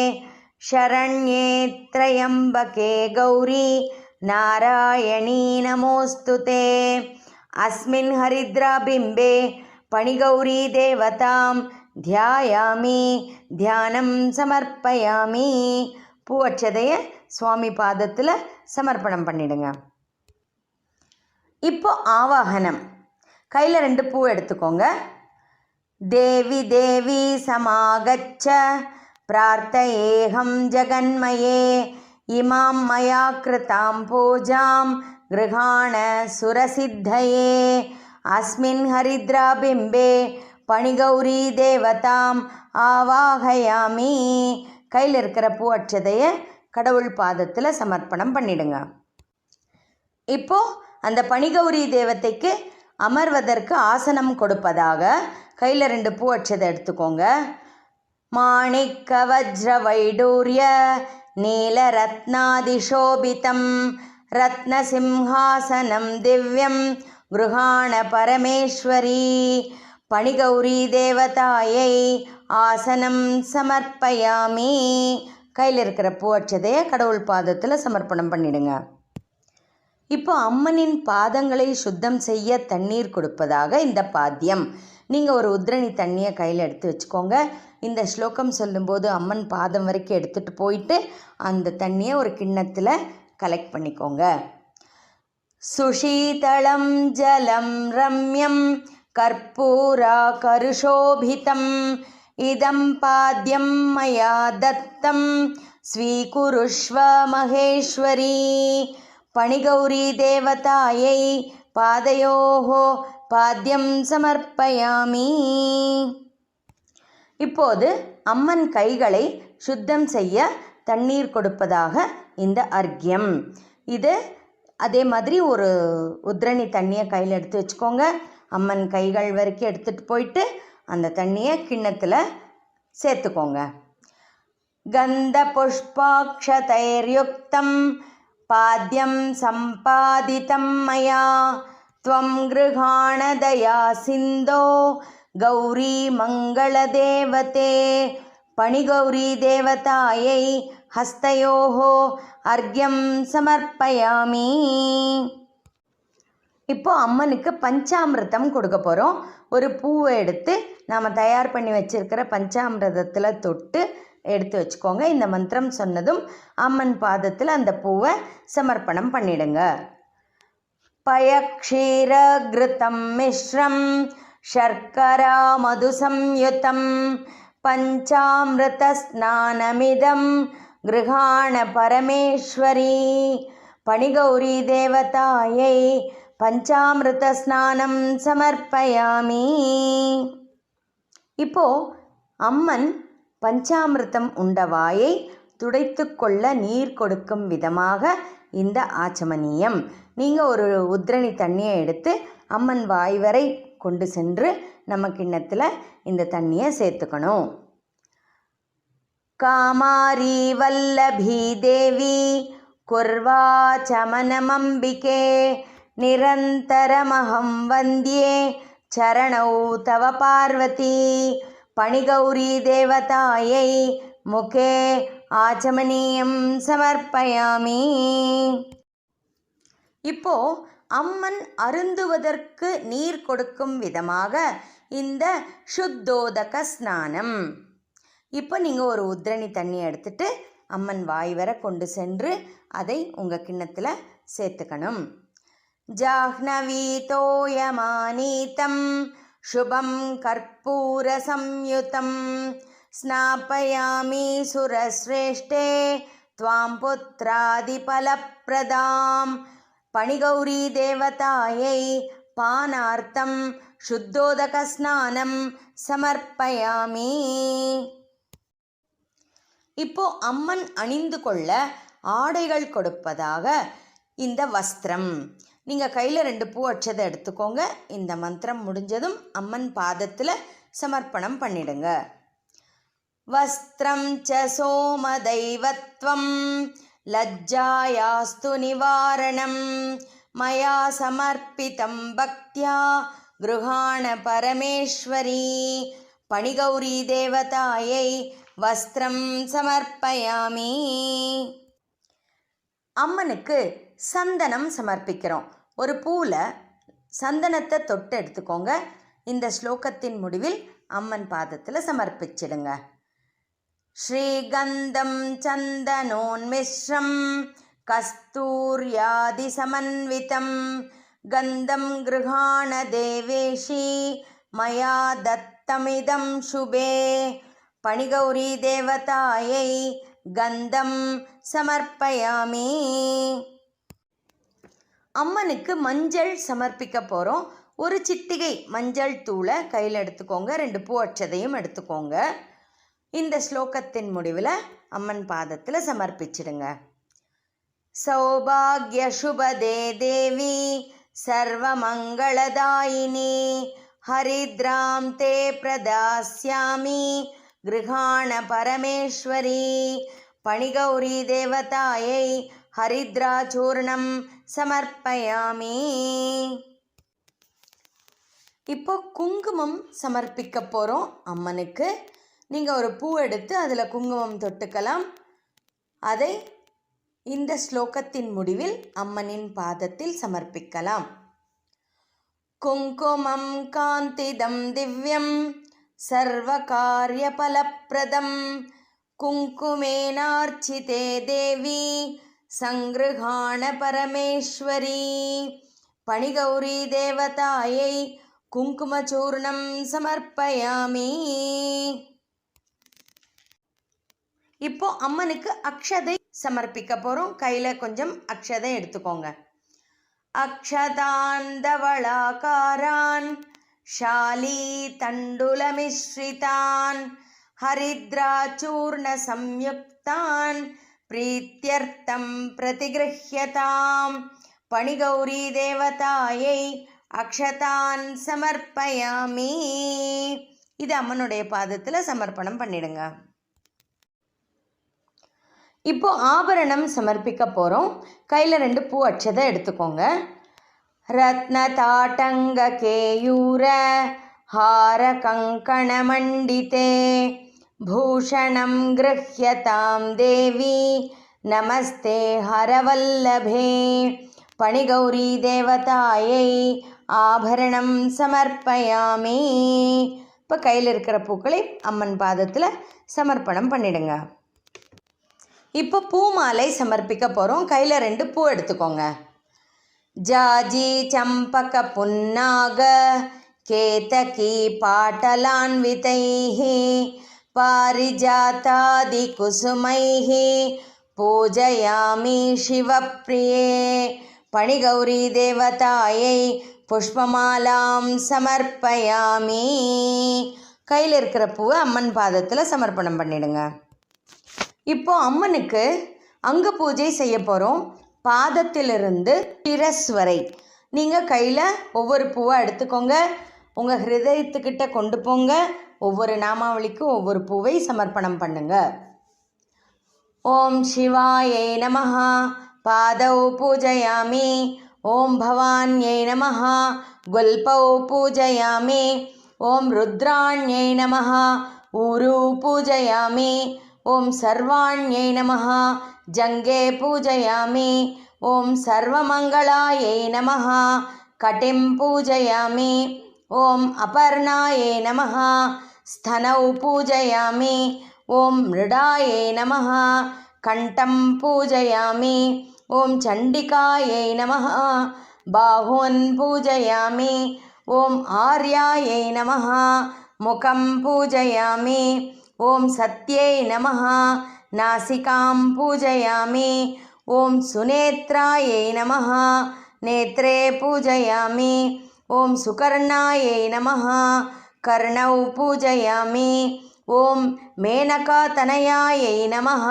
शरण्ये त्र्यम्बके गौरी नारायणी नमोऽस्तुते. अस्मिन् हरिद्राबिम्बे पणिगौरी देवतां ध्यायामि தியானம் சமர்ப்பயாமி. பூவச்சதையை சுவாமி பாதத்தில் சமர்ப்பணம் பண்ணிடுங்க. இப்போ ஆவாகனம். கையில் 2 பூ எடுத்துக்கோங்க. தேவி தேவி சமாகச்ச பிரார்த்தயேஹம் ஜகன்மயே இமாம் மயா கிருதாம் பூஜாம் கிருஹாண சுரசித்தயே. அஸ்மின் ஹரித்ராபிம்பே பணிகௌரி தேவதாம் ஆவாகயாமி. கையில் இருக்கிற பூ அட்சதையை கடவுள் பாதத்தில் சமர்ப்பணம் பண்ணிடுங்க. இப்போ அந்த பணிகௌரி தேவதைக்கு அமர்வதற்கு ஆசனம் கொடுப்பதாக கையில் 2 பூ அட்சதை எடுத்துக்கோங்க. மாணிக்க வஜ்ர வைடூரிய நீல ரத்னாதிசோபிதம் ரத்னசிம்ஹாசனம் திவ்யம் கிருஹாண பரமேஸ்வரி. பணிகௌரி தேவதாயை ஆசனம் சமர்ப்பயாமி. கையில் இருக்கிற பூ அட்சதையை கடவுள் பாதத்தில் சமர்ப்பணம் பண்ணிடுங்க. இப்போ அம்மனின் பாதங்களை சுத்தம் செய்ய தண்ணீர் கொடுப்பதாக இந்த பாத்தியம். நீங்கள் ஒரு உத்ரணி தண்ணியை கையில் எடுத்து வச்சுக்கோங்க. இந்த ஸ்லோகம் சொல்லும்போது அம்மன் பாதம் வரைக்கும் எடுத்துகிட்டு போயிட்டு அந்த தண்ணியை ஒரு கிண்ணத்தில் கலெக்ட் பண்ணிக்கோங்க. சுஷீதளம் ஜலம் ரம்யம் கற்பூரா கருஷோபிதம் இதம் பாத்யம் மயா தத்தம் ஸ்வீகுருஷ்வ மகேஸ்வரி. பணிகௌரி தேவதாயை பாதையோஹோ பாத்யம் சமர்ப்பயாமி. இப்போது அம்மன் கைகளை சுத்தம் செய்ய தண்ணீர் கொடுப்பதாக இந்த அர்க்யம். இது அதே மாதிரி ஒரு உத்ரணி தண்ணியை கையில் எடுத்து வச்சுக்கோங்க. அம்மன் கைகள் வரைக்கும் எடுத்துகிட்டு போயிட்டு அந்த தண்ணியை கிண்ணத்தில் சேர்த்துக்கோங்க. கந்த புஷ்பாக்ஷதைர்யுக்தம் பாத்யம் சம்பாதிதம் மயா த்வம் கிருஹாண தயா சிந்தோ கௌரி மங்களதேவதே. பணிகௌரி தேவதாயை ஹஸ்தயோஹோ அர்க்யம் சமர்ப்பயாமி. இப்போ அம்மனுக்கு பஞ்சாமிர்தம் கொடுக்க போகிறோம். ஒரு பூவை எடுத்து நாம் தயார் பண்ணி வச்சுருக்கிற பஞ்சாமிர்தத்தில் தொட்டு எடுத்து வச்சுக்கோங்க. இந்த மந்திரம் சொன்னதும் அம்மன் பாதத்தில் அந்த பூவை சமர்ப்பணம் பண்ணிடுங்க. பயக்ஷீர கிருதம் மிஸ்ரம் சர்க்கரா மது சம்யுதம் பஞ்சாமிருத ஸ்நானமிதம் கிருஹாண பரமேஸ்வரி. பணிகௌரி தேவதாயை பஞ்சாமிருத ஸ்நானம் சமர்ப்பயாமி. இப்போ அம்மன் பஞ்சாமிர்தம் உண்ட வாயை துடைத்து கொள்ள நீர் கொடுக்கும் விதமாக இந்த ஆச்சமனியம். நீங்கள் ஒரு உத்ரணி தண்ணியை எடுத்து அம்மன் வாய் வரை கொண்டு சென்று நம்ம கிண்ணத்தில் இந்த தண்ணியை சேர்த்துக்கணும். காமாரி வல்லபி தேவி குர்வா சமனமம்பிகே நிரந்தரமஹம் வந்தியே சரணௌ தவ பார்வதி. பணிகௌரி தேவதாயை முகே ஆச்சமனியம் சமர்ப்பயாமி. இப்போ அம்மன் அருந்துவதற்கு நீர் கொடுக்கும் விதமாக இந்த சுத்தோதக ஸ்நானம். இப்போ நீங்கள் ஒரு உத்ரணி தண்ணி எடுத்துட்டு அம்மன் வாய் வர கொண்டு சென்று அதை உங்கள் கிண்ணத்தில் சேர்த்துக்கணும். ஜாஹ்னவி தோயமானீதம் சுபம் கற்பூர சம்யுதம் ஸ்நாபயாமி சுரஸ்ரேஷ்டே த்வாம் புத்ராதிபலப்ரதாம் பணிகௌரி தேவதாயை பானார்த்தம் சுத்தோதக ஸ்நானம் சமர்ப்பயாமி. இப்போ அம்மன் அணிந்து கொள்ள ஆடைகள் கொடுப்பதாக இந்த வஸ்திரம். நீங்கள் கையில் 2 பூ அட்சதை எடுத்துக்கோங்க. இந்த மந்திரம் முடிஞ்சதும் அம்மன் பாதத்தில் சமர்ப்பணம் பண்ணிடுங்க. வஸ்திரம் ச சோமதைவத்வம் லஜ்ஜாயாஸ்து நிவாரணம் மயா சமர்ப்பிதம் பக்தியா கிருஹாண பரமேஸ்வரி பணிகௌரி தேவதாயை வஸ்திரம் சமர்ப்பயாமி. அம்மனுக்கு சந்தனம் சமர்ப்பிக்கிறோம். ஒரு பூவில் சந்தனத்தை தொட்டு எடுத்துக்கோங்க. இந்த ஸ்லோகத்தின் முடிவில் அம்மன் பாதத்தில் சமர்ப்பிச்சிடுங்க. ஸ்ரீகந்தம் சந்தனோன்மிஸ்ரம் கஸ்தூர்யாதி சமன்விதம் கந்தம் கிருஹாண தேவேஷி மயா தத்தமிதம் சுபே பணிகௌரி தேவதாயை கந்தம் சமர்ப்பயாமி. அம்மனுக்கு மஞ்சள் சமர்ப்பிக்க போகிறோம். ஒரு சிட்டிகை மஞ்சள் தூளை கையில் எடுத்துக்கோங்க. 2 பூ அட்சதையும் எடுத்துக்கோங்க. இந்த ஸ்லோகத்தின் முடிவில் அம்மன் பாதத்தில் சமர்ப்பிச்சிடுங்க. சௌபாக்ய சுபதே தேவி சர்வமங்களதாயினி ஹரித்ராம் தே பிரதாஸ்யாமி கிருஹாண பரமேஸ்வரி பணிகௌரி தேவதாயை ஹரித்ராச்சூர்ணம் சமர்ப்பயாமி. இப்போ குங்குமம் சமர்ப்பிக்க போகிறோம் அம்மனுக்கு. நீங்கள் ஒரு பூ எடுத்து அதில் குங்குமம் தொட்டுக்கலாம். அதை இந்த ஸ்லோகத்தின் முடிவில் அம்மனின் பாதத்தில் சமர்ப்பிக்கலாம். குங்குமம் காந்திதம் திவ்யம் சர்வகாரியபலப்ரதம் குங்குமேனார்ச்சிதே தேவி சங்கிருஹாண பரமேஸ்வரி பணிகௌரி தேவதாயை குங்குமச்சூர்ணம் சமர்ப்பயாமி. இப்போ அம்மனுக்கு அக்ஷதை சமர்ப்பிக்க போகிறோம். கையில் கொஞ்சம் அக்ஷதை எடுத்துக்கோங்க. அக்ஷதான் தவளாகாரான் ஷாலி தண்டுலமிஸ்ரிதான் ஹரித்ராச்சூர்ண சம்யுக்தான் பிரீத்யர்த்தம் பிரதிகிருஹ்யதாம் பணிகௌரி தேவதாயை அக்ஷதான் சமர்ப்பயாமி. இது அம்மனுடைய பாதத்தில் சமர்ப்பணம் பண்ணிடுங்க. இப்போ ஆபரணம் சமர்ப்பிக்க போகிறோம். கையில் 2 பூ அட்சதை எடுத்துக்கோங்க. ரத்ன தாட்டங்க கேயூர ஹார கங்கண மண்டிதே பூஷணம் கிருஹ்யதாம் தேவி நமஸ்தே ஹரவல்லபே பணிகௌரி தேவதாயை ஆபரணம் சமர்ப்பயாமி. இப்போ கையில் இருக்கிற பூக்களை அம்மன் பாதத்தில் சமர்ப்பணம் பண்ணிடுங்க. இப்போ பூமாலை சமர்ப்பிக்க போகிறோம். கையில் 2 பூ எடுத்துக்கோங்க. ஜாஜி சம்பக புன்னாக கேதகி பாட்டலான்விதைஹி பாரிஜாதாதி குசுமைஹி பூஜயாமி சிவப்பிரியே பணிகௌரி தேவதாயை புஷ்பமாலாம் சமர்ப்பயாமி. கையில் இருக்கிற பூவை அம்மன் பாதத்தில் சமர்ப்பணம் பண்ணிடுங்க. இப்போ அம்மனுக்கு அங்க பூஜை செய்ய போகிறோம். பாதத்திலிருந்து சிரஸ் வரை நீங்கள் கையில் ஒவ்வொரு பூவாக எடுத்துக்கோங்க. உங்கள் ஹிருதயத்துக்கிட்ட கொண்டு போங்க. ஒவ்வொரு நாமாவளிக்கும் ஒவ்வொரு பூவை சமர்ப்பணம் பண்ணுங்க. ஓம் சிவாயை நமஹ பாதௌ பூஜயாமி. ஓம் பவான்யை நமஹ குல்பௌ பூஜயாமி. ஓம் ருத்ராண்யை நமஹ ஊரு பூஜயாமி. ஓம் சர்வாண்யை நமஹ ஜங்கே பூஜயாமி. ஓம் சர்வமங்களாயை நமஹ கட்டிம் பூஜயாமி. ஓம் அபர்ணாயை நமஹ ஸ்தனௌ பூஜயாமி. ஓம் மிருடாயை நமஹ कण्ठं पूजयामि। ॐ चण्डिकायै नमः। बाहून् पूजयामि। ॐ आर्यायै नमः। मुखं पूजयामि। ॐ सत्यै नमः। नासिकां पूजयामि। ॐ सुनेत्रायै नमः। नेत्रे पूजयामि। ॐ सुकर्णायै नमः। कर्णौ पूजयामि। ॐ मेनकातनयायै नमः।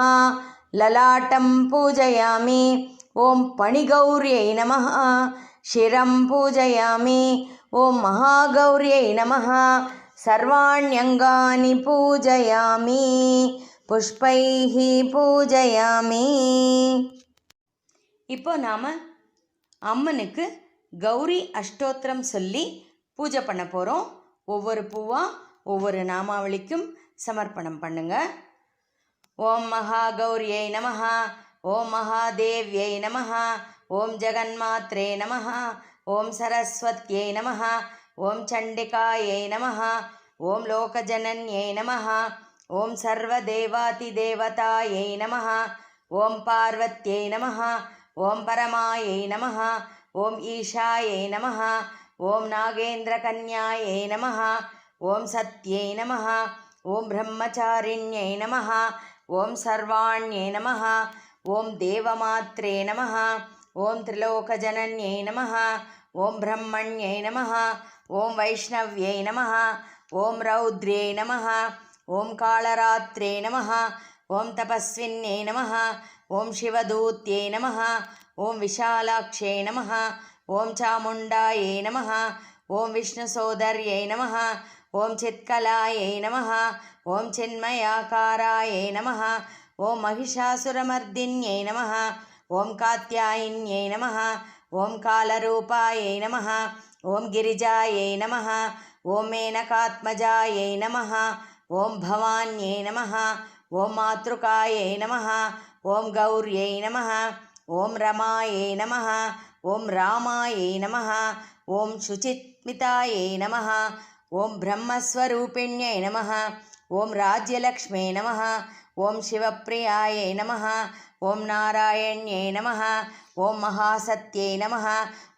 ललाटं पूजयामि। ॐ पणिगौर्यै नमः। शिरं पूजयामि। ॐ महागौर्यै नमः। सर्वाण्यङ्गानि पूजयामि। पुष्पैः पूजयामि. இப்போ நாம் அம்மனுக்கு கௌரி அஷ்டோத்திரம் சொல்லி பூஜை பண்ண போகிறோம். ஒவ்வொரு பூவாக ஒவ்வொரு நாமாவளிக்கும் சமர்ப்பணம் பண்ணுங்க. ஓம் மகாகௌரியை நமஹ. ஓம் மகாதேவ்யை நமஹ. ஓம் ஜெகன்மாத்ரே நமஹ. ஓம் சரஸ்வத்யை நமஹ. ஓம் சண்டிகாயை நமஹ. ஓம் லோகஜனன்யை நமஹ. ஓம் சர்வதேவாதிதேவதாயை நமஹ. ஓம் பார்வத்யை நமஹ. ஓம் பரமாயை நமஹ. ஓம் ஈஷாயை நமஹ. ஓம் நாகேந்திரகன்யாயை நமஹ. ஓம் சத்யை நமஹ. ஓம் பிரம்மச்சாரிண்யை நமஹ. ஓம் சர்வாண்யை நமஹ. ஓம் தேவமாத்ரே நமஹ. ஓம் திரிலோகஜனன்யை நமஹ. ஓம் பிரம்மண்யை நமஹ. ஓம் வைஷ்ணவ்யை நமஹ. ஓம் ரௌத்ரே நமஹ. ஓம் காளராத்ரே நமஹ. ஓம் தபஸ்வின்யை நமஹ. ஓம் சிவதூத்யை நமஹ. ஓம் விஷாலாக்ஷே நமஹ. ஓம் சாமுண்டாயை நமஹ. ஓம் விஷ்ணுசோதர்யை நமஹ. ஓம் சித்கலாயை நமஹ. ஓம் சின்மயாகாராயை நமஹ. ஓம் மகிஷாசுரமர்தின்யை நமஹ. ஓம் காத்யாயின்யை நமஹ. ஓம் காலரூபாயை நமஹ. ஓம் கிரிஜாயை நமஹ. ஓம் மேனகாத்மஜாயை நமஹ. ஓம் பவான்யை நமஹ. ஓம் மாத்ருகாயை நமஹ. ஓம் கௌர்யை நமஹ. ஓம் ரமாயை நமஹ. ஓம் ராமாயை நமஹ. ஓம் சுசித்மிதாயை நமஹ. ஓம் பிரம்மஸ்வரூபிண்யை நமஹ. ஓம் ராஜ்யலக்ஷ்மே நமஹ. ஓம் சிவப்பிரியாயை நமஹ. ஓம் நாராயண்யை நமஹ. ஓம் மகாசத்யை நமஹ.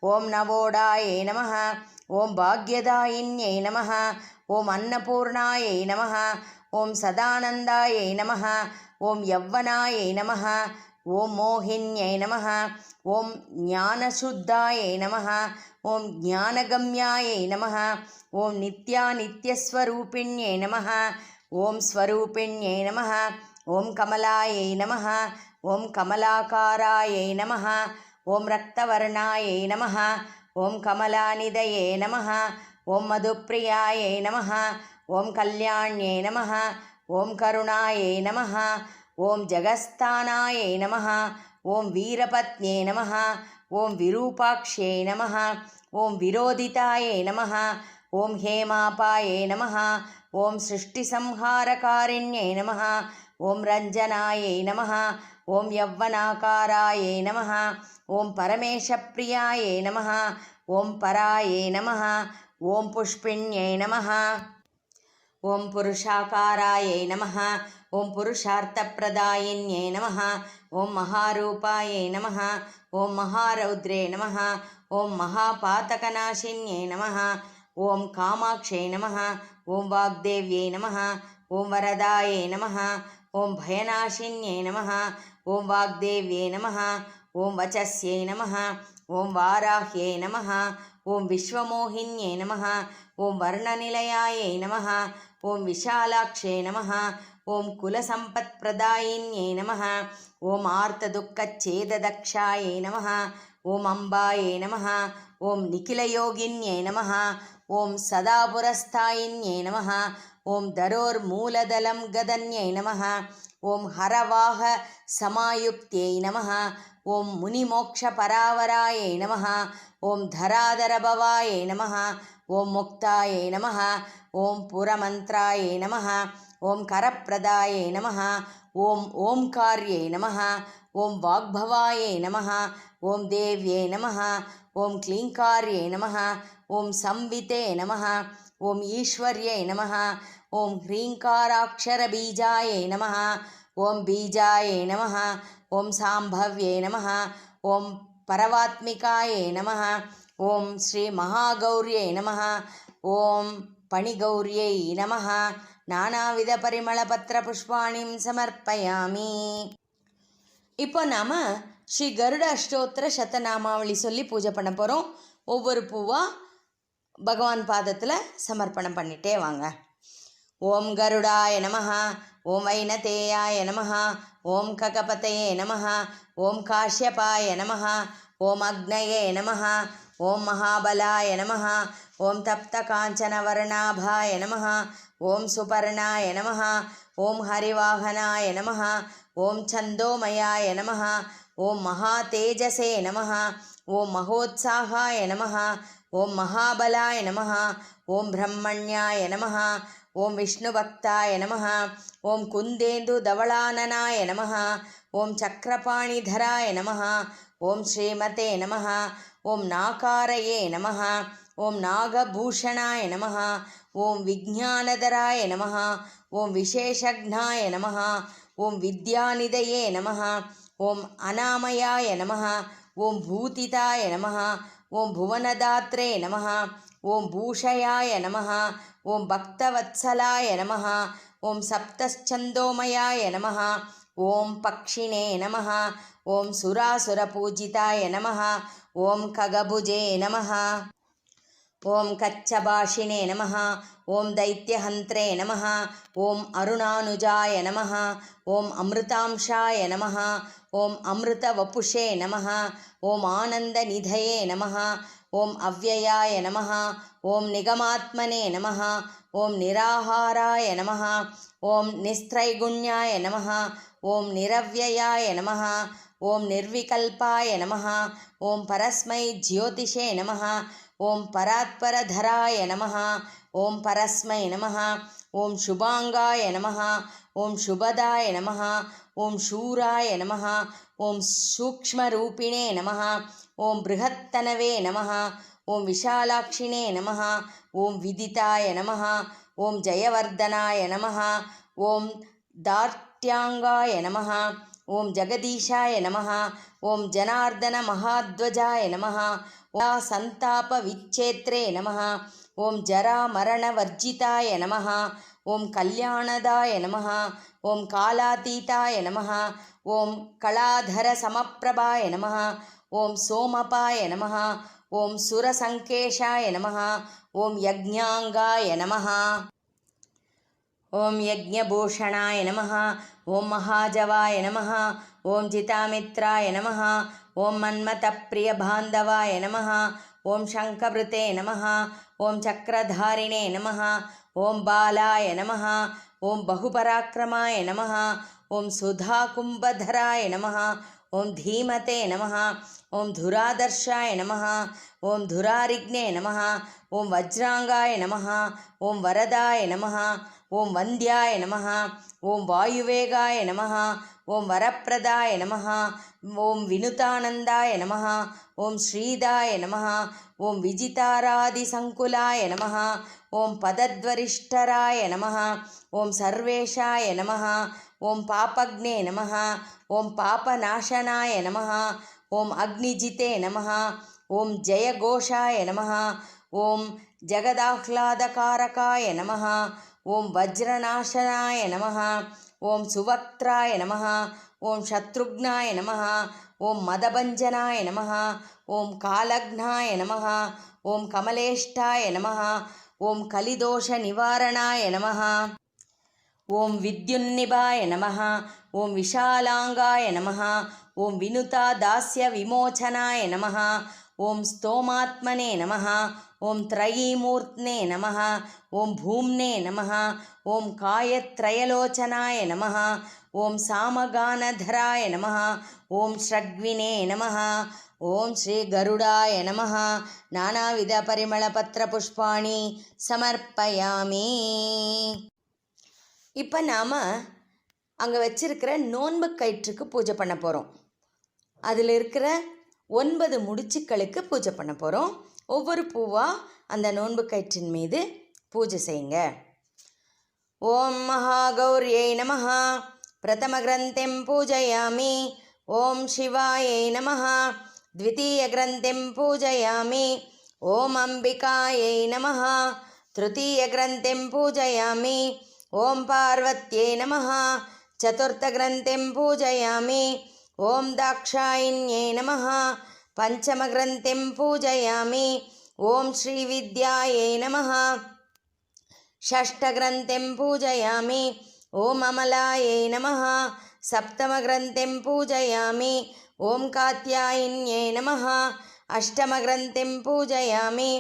ஓம் நவோடாயை நமஹ. ஓம் பாக்யதாயின்யை நமஹ. ஓம் அன்னபூர்ணாயை நமஹ. ஓம் சதானந்தாயை நமஹ. ஓம் யவ்வனாயை நமஹ. ஓம் மோகின்யை நமஹ. ஓம் ஞானசுத்தாயை நமஹ. ஓம் ஞானகம்யாயை நமஹ. ஓம் நித்யாநித்யஸ்வரூபிண்யை நமஹ. ஓம் ஸ்வரூபிண்யை நமஹ. ஓம் கமலாயை நமஹ. ஓம் கமலாகாராயை நமஹ. ஓம் ரக்தவர்ணாயை நமஹ. ஓம் கமலாநிதயே நமஹ. ஓம் மதுப்பிரியாயை நமஹ. ஓம் கல்யாண்யை நமஹ. ஓம் கருணாயை நமஹ. ஓம் ஜகஸ்தானாயை நமஹ. ஓம் வீரபத்னியை நமஹ. ஓம் விரூபாக்ஷே நமஹ. ஓம் விரோதிதாயை நமஹ. ஓம் ஹேமாபாயை நமஹ. ஓம் சிருஷ்டிசம்ஹாரகாரிண்யை நமஹ. ஓம் ரஞ்சனாயை நமஹ. ஓம் யவ்வனாகாராயை நமஹ. ஓம் பரமேஷப்பிரியாயை நமஹ. ஓம் பராயை நமஹ. ஓம் புஷ்பிண்யை நமஹ. ஓம் புருஷாகாராயை நமஹ. ஓம் புருஷார்த்தப்பிரதாயின்யை நமஹ. ஓம் மகாரூபாயை நமஹ. ஓம் மகாரௌத்ரே நமஹ. ஓம் மகாபாதகநாசின்யை நமஹ. ஓம் காமாக்ஷே நமஹ. ஓம் வாக்தேவ்யை நமஹ. ஓம் வரதாயை நமஹ. ஓம் பயநாசின்யை நமஹ. ஓம் வாக்தேவ்யை நமஹ. ஓம் வச்சஸ்யை நமஹ. ஓம் வாராஹ்யை நமஹ. ஓம் விஸ்வமோகின்யை நமஹ. ஓம் வர்ணநிலையாயை நமஹ. ஓம் விஷாலாக்ஷே நமஹ. ஓம் குலசம்பத்பிரதாயின்யை நமஹ. ஓம் ஆர்த்ததுக்கச்சேததக்ஷாயை நமஹ. ஓம் அம்பாயை நமஹ. ஓம் நிகிலயோகின்யை நமஹ. ஓம் சதாபுரஸ்தாயின்யை நமஹ. ஓம் தரோர்மூலதலம் கதன்யை நமஹ. ஓம் ஹரவாக சமாயுக்தியை நமஹ. ஓம் முனிமோக்ஷபராவராயை நமஹ. ஓம் தராதரபவாயை நமஹ. ஓம் முக்தாயை நமஹ. ஓம் புரமந்த்ராயை நமஹ. ஓம் கரப்பிரதாயை நமஹ. ஓம் ஓம்கார்யை நமஹ. ஓம் வாக்பவாயை நமஹ. ஓம் தேவ்யை நமஹ. ஓம் க்ளீங்கார்யை நமஹ. ஓம் சம்விதே நமஹ. ஓம் ஈஸ்வர்யை நமஹ. ஓம் ஹ்ரீங்காராட்சரபீஜாயை நமஹ. ஓம் பீஜாயை நமः, ஓம் சாம்பவ்யை நமः, ஓம் பரவாத்மிகாயை நமः, ஓம் ஸ்ரீ மகாகௌரியை நமः, ஓம் பணிகௌரியை நமः. நானாவித பரிமள பத்திர புஷ்பாணிம் சமர்ப்பயாமி. இப்போ நாம் ஸ்ரீ கருட அஷ்டோத்திர சதநாமாவளி சொல்லி பூஜை பண்ண போகிறோம். ஒவ்வொரு பூவாக பகவான் பாதத்தில் சமர்ப்பணம் பண்ணிட்டே வாங்க. ஓம் கருடாய நமः, ஓம் வைனதேயாய நமः, ஓம் ககபதயே நமः, ஓம் காஷ்யபாய நமः, ஓம் அக்னயே நமः, ஓம் மகாபலாய நமः, ஓம் தப்த காஞ்சனவர்ணாபாய நமः, ஓம் சுபர்ணாய நமः, ஓம் ஹரிவாகனாய நமः, ஓம் சந்தோமயாய நமः, ஓம் மகாதேஜசே நமः, ஓம் மகோத்சாகாய நமः, ஓம் மகாபலாய நமः, ஓம் பிரம்மண்யாய நமः, ஓம் விஷ்ணுபக்தாய நமः, ஓம் குந்தேந்து தவளானனாய நமः, ஓம் சக்கரபாணிதராய நமः, ஓம் ஸ்ரீமதே நமः, ஓம் நாகாரயே நமः, ஓம் நாகபூஷணாய நமः, ஓம் விஜ்ஞானதராய நமः, ஓம் விசேஷக்னாய நமः, ஓம் வித்யாநிதயே நமः, ஓம் அநாமயாய நமः, ஓம் பூதிதாய நமः, ஓம் புவனதாத்ரே நமः, ஓம் பூஷயாய நமः, ஓம் பக்தவத்சலாய நமः, ஓம் சப்தச்சந்தோமயாய நமः, ஓம் பக்ஷிணே நமः, ஓம் சுராசுரபூஜிதாய நமः, ஓம் ககபுஜே நமः, ஓம் கச்சபாஷினே நமः, ஓம் தைத்யஹந்த்ரே நமः, ஓம் அருணானுஜாய நமः, ஓம் அமிர்தாம்ஷாய நமः, ஓம் அமிர்தவபுஷே நமः, ஓம் ஆனந்தநிதயே நமः, ஓம் அவ்யயாய நமः, ஓம் நிகமாத்மனே நமः, ஓம் நிராகாராய நமः, ஓம் நிஸ்திரைகுண்யாய நமः, ஓம் நிரவ்யயாய நமः, ஓம் நிர்விகல்பாய நமः, ஓம் பரஸ்மை ஜ்யோதிஷே நமः, ஓம் பராத்பரதராய நமः, ஓம் பரஸ்மை நமः, ஓம் சுபாங்காய நமः, ஓம் சுபதாய நமः, ஓம் சூராய நமः, ஓம் சூக்ஷ்மரூபிணே நமः, ஓம் பிருஹத்தனவே நமः, ஓம் விஷாலாட்சிணே நமः, ஓம் விதிதாய நமः, ஓம் ஜெயவர்தனாய நமः, ஓம் தார்ட்யாங்காய நமः, ஓம் ஜெகதீஷாய நமः, ஓம் ஜனார்தன மகாத்வஜாய நமः, ஓம் சந்தாப விச்சேத்ரே நமः, ஓம் ஜரா மரணவர்ஜிதாய நமः, ஓம் கல்யாணதாய நமः, ஓம் காலாதீதாய நமः, ஓம் கலாதர சமப்பிரபாய நமः, ஓம் சோமபாய நமः, ஓம் சுரசங்கேஷாய நமः, ஓம் யஜ்ஞாங்காய நமः, ஓம் யஜ்ஞபூஷணாய நமः, ஓம் மகாஜவாய நமः, ஓம் ஜிதாமித்ராய நமः, ஓம் மன்மதப்பிரியபாந்தவாய நமः, ஓம் சங்கபிருதே நமः, ஓம் சக்கரதாரிணே நமः, ஓம் பாலாய நமः, ஓம் பகுபராக்கிரமாய நமः, ஓம் சுதாகும்பதராய நமः, ஓம் தீமதே நமः, ஓம் துராதர்ஷாய நமः, ஓம் துராரிக்னே நமः, ஓம் வஜ்ராங்காய நமः, ஓம் வரதாய நமः, ஓம் வந்தியாய நமः, ஓம் வாயுவேகாய நமः, ஓம் வரப்பிரதாய நமः, ஓம் வினுதானந்தாய நமः, ஓம் ஸ்ரீதாய நமः, ஓம் விஜிதாராதிசங்குலாய நமः, ஓம் பதத்வரிஷ்டராய நமः, ஓம் சர்வேஷாய நமः, ஓம் பாபக்னே நமः, ஓம் பாபநாசனாய நமः, ஓம் அக்னிஜிதே நமः, ஓம் ஜெயகோஷாய நமः, ஓம் ஜகதாஹ்லாதகாரகாய நமः, ஓம் வஜ்ரநாசனாய நமः, ஓம் சுவக்த்ராய நமः, ஓம் சத்ருக்னாய நமः, ஓம் மதபஞ்சனாய நமः, ஓம் காலக்னாய நமः, ஓம் கமலேஷ்டாய நமः, ஓம் கலிதோஷ நிவாரணாய நமः, ஓம் வித்யுன்னிபாய நமः, ஓம் விஷாலாங்காய நமः, ஓம் வினுதா தாஸ்ய விமோச்சனாய நமः, ஓம் ஸ்தோமாத்மனே நமः, ஓம் த்ரயீமூர்த்னே நமः, ஓம் பூம்னே நமः, ஓம் காயத்ரயலோச்சனாய நமः, ஓம் சாமகானதராய நமः, ஓம் ஸ்ரக்வினே நமः, ஓம் ஸ்ரீ கருடாய நமः. நானாவித பரிமள பத்திர புஷ்பாணி சமர்ப்பயாமி. இப்போ நாம் அங்கே வச்சிருக்கிற நோன்பு கயிற்றுக்கு பூஜை பண்ண போகிறோம். அதில் இருக்கிற 9 முடிச்சுக்களுக்கு பூஜை பண்ண போகிறோம். ஒவ்வொரு பூவாக அந்த நோன்பு கயிற்றின் மீது பூஜை செய்யுங்க. ஓம் மகாகௌரியை நமः, प्रथमग्रन्थिं पूजयामि ॐ शिवायै नमः। द्वितीयग्रन्थिं पूजयामि ॐ अम्बिकायै नमः। तृतीयग्रन्थिं पूजयामि ॐ पार्वत्यै नमः। चतुर्थग्रन्थिं पूजयामि ॐ दाक्षायिण्यै नमः। पञ्चमग्रन्थिं पूजयामि ॐ श्रीविद्यायै नमः। षष्ठग्रन्थिं पूजयामि ॐ अमलायै नमः। सप्तमग्रन्थिं पूजयामि ॐ कात्यायिन्यै नमः। अष्टमग्रन्थिं पूजयामि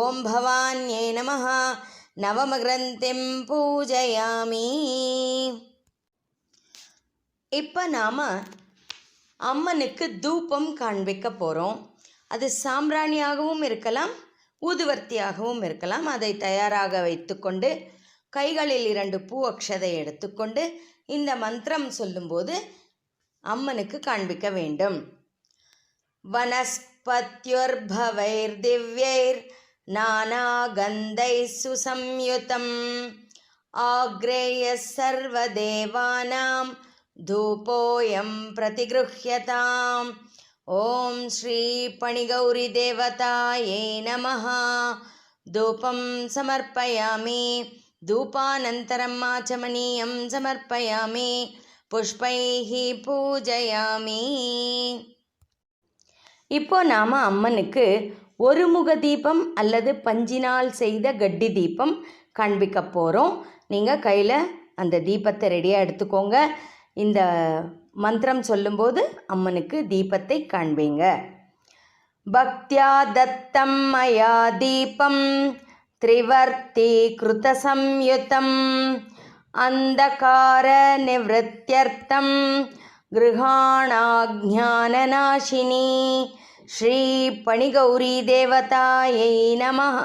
ॐ भवान्यै नमः। नवमग्रन्थिं पूजयामि. இப்போ நாம் அம்மனுக்கு தூபம் காண்பிக்க போகிறோம். அது சாம்பிராணியாகவும் இருக்கலாம், ஊதுவர்த்தியாகவும் இருக்கலாம். அதை தயாராக வைத்துக்கொண்டு கைகளில் 2 பூ அக்ஷதை எடுத்துக்கொண்டு இந்த மந்திரம் சொல்லும்போது அம்மனுக்கு காண்பிக்க வேண்டும். வனஸ்பத்யுர்பவைர் திவ்யைர் நானாகந்தைः சுசம்யுதம் ஆக்ரேய சர்வதேவானாம் धूपोऽयं प्रतिगृह्यताम्. ॐ श्री पणिगौरी देवतायै नमः. धूपं समर्पयामि. धूपानन्तरम् आचमनीयं समर्पयामि. पुष्पैः पूजयामि. இப்போ நாம் அம்மனுக்கு ஒரு முக தீபம் அல்லது பஞ்சினால் செய்த கட்டி தீபம் காண்பிக்க போகிறோம். நீங்கள் கையில் அந்த தீபத்தை ரெடியாக எடுத்துக்கோங்க. இந்த மந்திரம் சொல்லும்போது அம்மனுக்கு தீபத்தை காண்பீங்க. பக்தியா தத்தம் மயா தீபம் திரிவர்த்தி கிருத சம்யுதம் அந்தகார நிவృత్యர்த்தம் கிருஹாணாஜ்ஞானநாசினி ஸ்ரீ பணிகௌரி தேவதாயை நமः.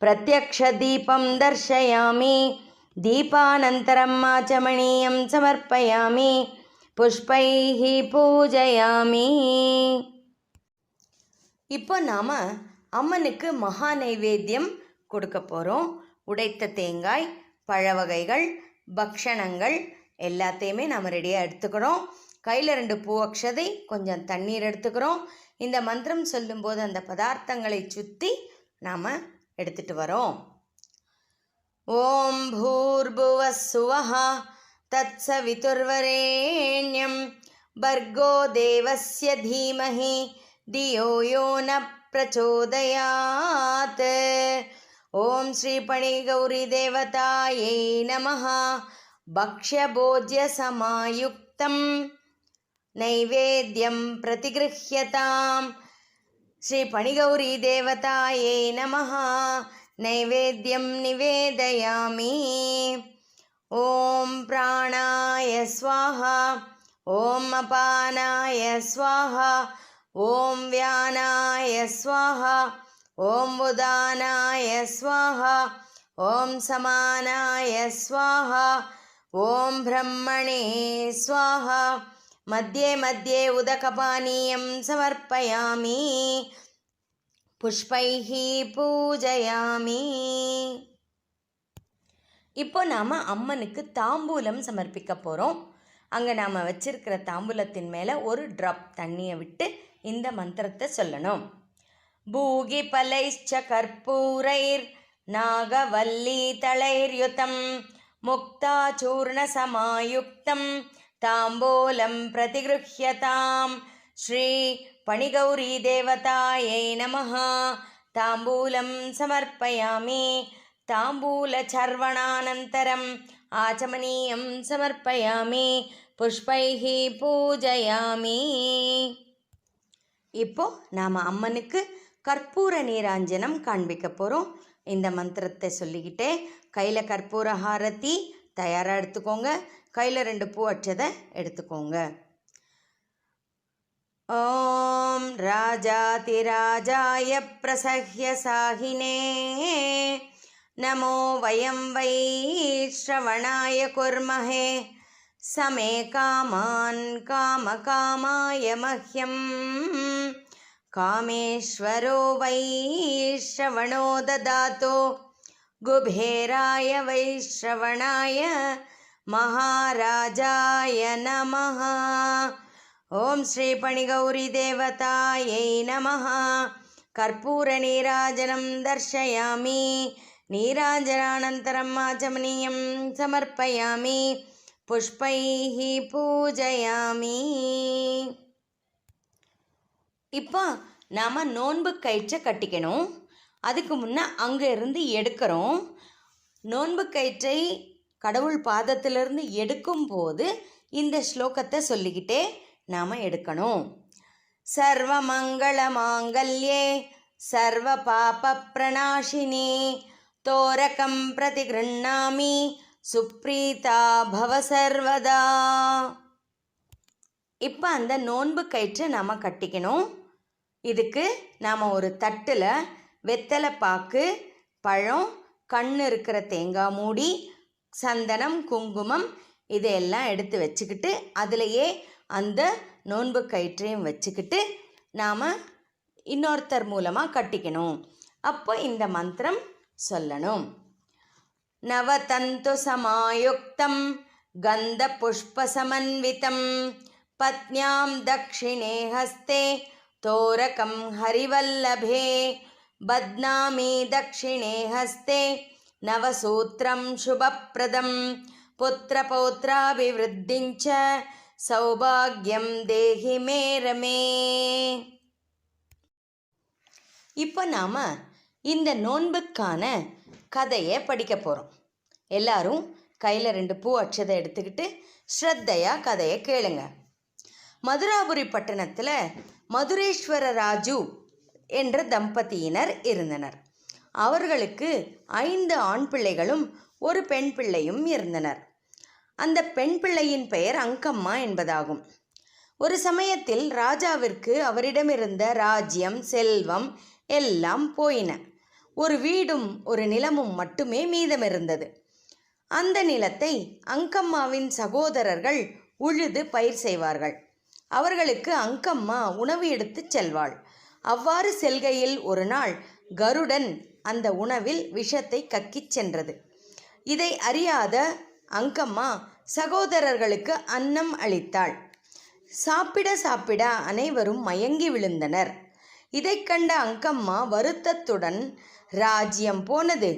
பிரத்யக்ஷ தீபம் தர்शयामि. दीपानन्तरम् आचमनीयं समर्पयामि. पुष्पैः पूजयामि. இப்போ நாம் அம்மனுக்கு மகா நைவேத்தியம் கொடுக்க போகிறோம். உடைத்த தேங்காய், பழ வகைகள், பக்ஷணங்கள் எல்லாத்தையுமே நாம் ரெடியாக எடுத்துக்கிறோம். கையில் 2 பூ அக்ஷதை, கொஞ்சம் தண்ணீர் எடுத்துக்கிறோம். இந்த மந்திரம் சொல்லும்போது அந்த பதார்த்தங்களை சுற்றி நாம் எடுத்துகிட்டு வரோம். ஓம் பூர்புவः சுவः தத்சவிதுர்வரேண்யம் பர்கோ தேவஸ்ய தீமஹி தியோ யோ ந பிரச்சோதயாத். ஓம் ஸ்ரீ பணிகௌரி தேவதாயை நமः. பக்ஷ்யபோஜ்ய சமாயுக்தம் நைவேத்யம் பிரதிகிருஹ்யதாம். ஸ்ரீ பணிகௌரி தேவதாயை நமः. नैवेद्यं निवेदयामि. ॐ प्राणाय स्वाहा. ॐ अपानाय स्वाहा. ॐ व्यानाय स्वाहा. ॐ उदानाय स्वाहा. ॐ समानाय स्वाहा. ॐ ब्रह्मणे स्वाहा. मध्ये मध्ये उदकपानीयं समर्पयामि. புஷ்பைஹ பூஜயாமி. இப்போ நாம் அம்மனுக்கு தாம்பூலம் சமர்ப்பிக்க போகிறோம். அங்கே நாம் வச்சிருக்கிற தாம்பூலத்தின் மேலே ஒரு ட்ராப் தண்ணியை விட்டு இந்த மந்திரத்தை சொல்லணும். பூகி பலைச்ச கற்பூரைர் நாகவல்லி தளைர்யுதம் முக்தா சூர்ண சமாயுக்தம் தாம்பூலம் பிரதிகிருஹ்யதாம். ஸ்ரீ பணிகௌரி தேவதாயை நமः. தாம்பூலம் சமர்ப்பயாமி. தாம்பூலச்சர்வணானந்தரம் ஆச்சமனீயம் சமர்ப்பயாமி. புஷ்பைஹ பூஜயாமி. இப்போ நாம் அம்மனுக்கு கற்பூர நீராஞ்சனம் காண்பிக்க போகிறோம். இந்த மந்திரத்தை சொல்லிக்கிட்டே கையில் கற்பூர ஹாரத்தி தயாராக எடுத்துக்கோங்க. கையில் 2 பூ அட்சதை எடுத்துக்கோங்க. ஓம் ராஜாதிராஜாய பிரசஹ்ய சாஹினே நமோ வயம் வை ஸ்ரவணாய குர்மஹே சமே காமான் காமகாமாய மஹ்யம் காமேஸ்வரோ வை ஸ்ரவணோ ததாதோ குபேராய வை ஸ்ரவணாய महाराजाय नमः। ॐ श्रीफणिगौरीदेवतायै नमः। कर्पूरनीराजनं दर्शयामि। நீராஜனானந்தரம் ஆச்சமனியம் சமர்ப்பயாமி. புஷ்பைः பூஜயாமி. இப்போ நாம் நோன்பு கயிற்றை கட்டிக்கணும். அதுக்கு முன்னே அங்கே இருந்து எடுக்கிறோம். நோன்பு கயிற்றை கடவுள் பாதத்திலிருந்து எடுக்கும்போது இந்த ஸ்லோகத்தை சொல்லிக்கிட்டே நாம் எடுக்கணும். சர்வமங்கள மாங்கல்யே சர்வ பாப பிரணாசினே தோரகம் பிரதிகிருண்ணாமி சுப்ரீதா பவ சர்வதா. இப்போ அந்த நோன்பு கயிற்றை நாம் கட்டிக்கணும். இதுக்கு நாம் ஒரு தட்டில் வெத்தலை பாக்கு, பழம், கண் இருக்கிற தேங்காய் மூடி, சந்தனம், குங்குமம் இதையெல்லாம் எடுத்து வச்சுக்கிட்டு அதிலையே அந்த நோன்பு கயிற்றையும் வச்சுக்கிட்டு நாம் இன்னொருத்தர் மூலமாக கட்டிக்கணும். அப்போ இந்த மந்திரம் சொல்லணும். நவதந்து சமாயுக்தம் கந்த புஷ்ப சமன்விதம் பத்ஞாம் தக்ஷிணே ஹஸ்தே தோரகம் ஹரிவல்லபே பத்னாமி தக்ஷிணே ஹஸ்தே நவசூத்ரம் சுபப்ரதம் புத்திரபௌத்ராபிவிருத்திஞ்ச சௌபாகியம் தேஹி மே ரமே. இப்போ நாம் இந்த நோன்புக்கான கதையை படிக்க போகிறோம். எல்லாரும் கையில் 2 பூ அட்சதை எடுத்துக்கிட்டு ஸ்ரத்தையாக கதையை கேளுங்க. மதுராபுரி பட்டணத்தில் மதுரேஸ்வர ராஜு என்ற தம்பதியினர் இருந்தனர். அவர்களுக்கு 5 ஆண் பிள்ளைகளும் ஒரு பெண் பிள்ளையும் இருந்தனர். அந்த பெண் பிள்ளையின் பெயர் அங்கம்மா என்பதாகும். ஒரு சமயத்தில் ராஜாவிற்கு அவரிடமிருந்த ராஜ்யம், செல்வம் எல்லாம் போயின. ஒரு வீடும் ஒரு நிலமும் மட்டுமே மீதமிருந்தது. அந்த நிலத்தை அங்கம்மாவின் சகோதரர்கள் உழுது பயிர் செய்வார்கள். அவர்களுக்கு அங்கம்மா உணவு எடுத்துச் செல்வாள். அவ்வாறு செல்கையில் ஒரு நாள் கருடன் அந்த உணவில் விஷத்தை கக்கிச் சென்றது. இதை அறியாத அங்கம்மா சகோதரர்களுக்கு அன்னம் அளித்தாள். சாப்பிட சாப்பிட அனைவரும் மயங்கி விழுந்தனர். இதை கண்ட அங்கம்மா வருத்தத்துடன், ராஜ்யம் போனது,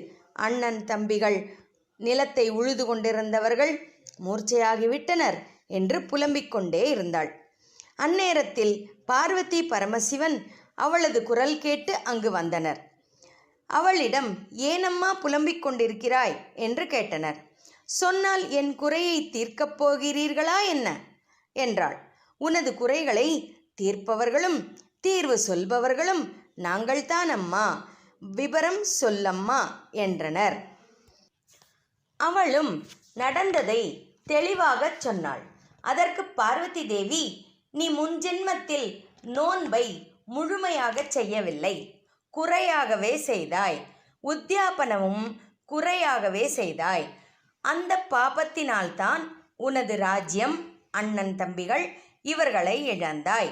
அண்ணன் தம்பிகள், நிலத்தை உழுது கொண்டிருந்தவர்கள் மூர்ச்சையாகிவிட்டனர் என்று புலம்பிக் கொண்டே இருந்தாள். அந்நேரத்தில் பார்வதி பரமசிவன் அவளது குரல் கேட்டு அங்கு வந்தனர். அவளிடம், ஏனம்மா புலம்பிக் கொண்டிருக்கிறாய் என்று கேட்டனர். சொன்னால் என் குறையை தீர்க்கப் போகிறீர்களா என்ன என்றாள். உனது குறைகளை தீர்ப்பவர்களும் தீர்வு சொல்பவர்களும் நாங்கள்தான் அம்மா, விபரம் சொல்லம்மா என்றனர். அவளும் நடந்ததை தெளிவாகச் சொன்னாள். அதற்கு பார்வதி தேவி, நீ முன்ஜென்மத்தில் நோன்பை முழுமையாக செய்யவில்லை, குறையாகவே செய்தாய். உத்தியாபனமும் குறையாகவே செய்தாய். அந்த பாபத்தினால்தான் உனது ராஜ்யம், அண்ணன் தம்பிகள் இவர்களை இழந்தாய்.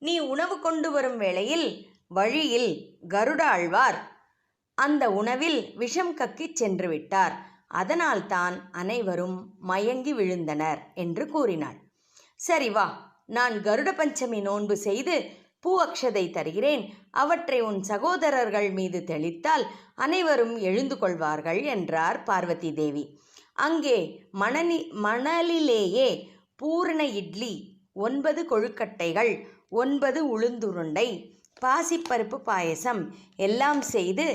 நீ உணவு கொண்டு வரும் வேளையில் வழியில் கருடாழ்வார் அந்த உணவில் விஷம் கக்கிச் சென்று விட்டார். அதனால்தான் அனைவரும் மயங்கி விழுந்தனர் என்று கூறினாள். சரி வா, நான் கருட பஞ்சமி நோன்பு செய்து பூ அக்ஷதை தருகிறேன். அவற்றை உன் சகோதரர்கள் மீது தெளித்தால் அனைவரும் எழுந்து கொள்வார்கள் என்றார் பார்வதி தேவி. அங்கே மணலிலேயே பூரண இட்லி, 9 கொழுக்கட்டைகள், 9 உளுந்துருண்டை, பாசிப்பருப்பு பாயசம் எல்லாம் செய்து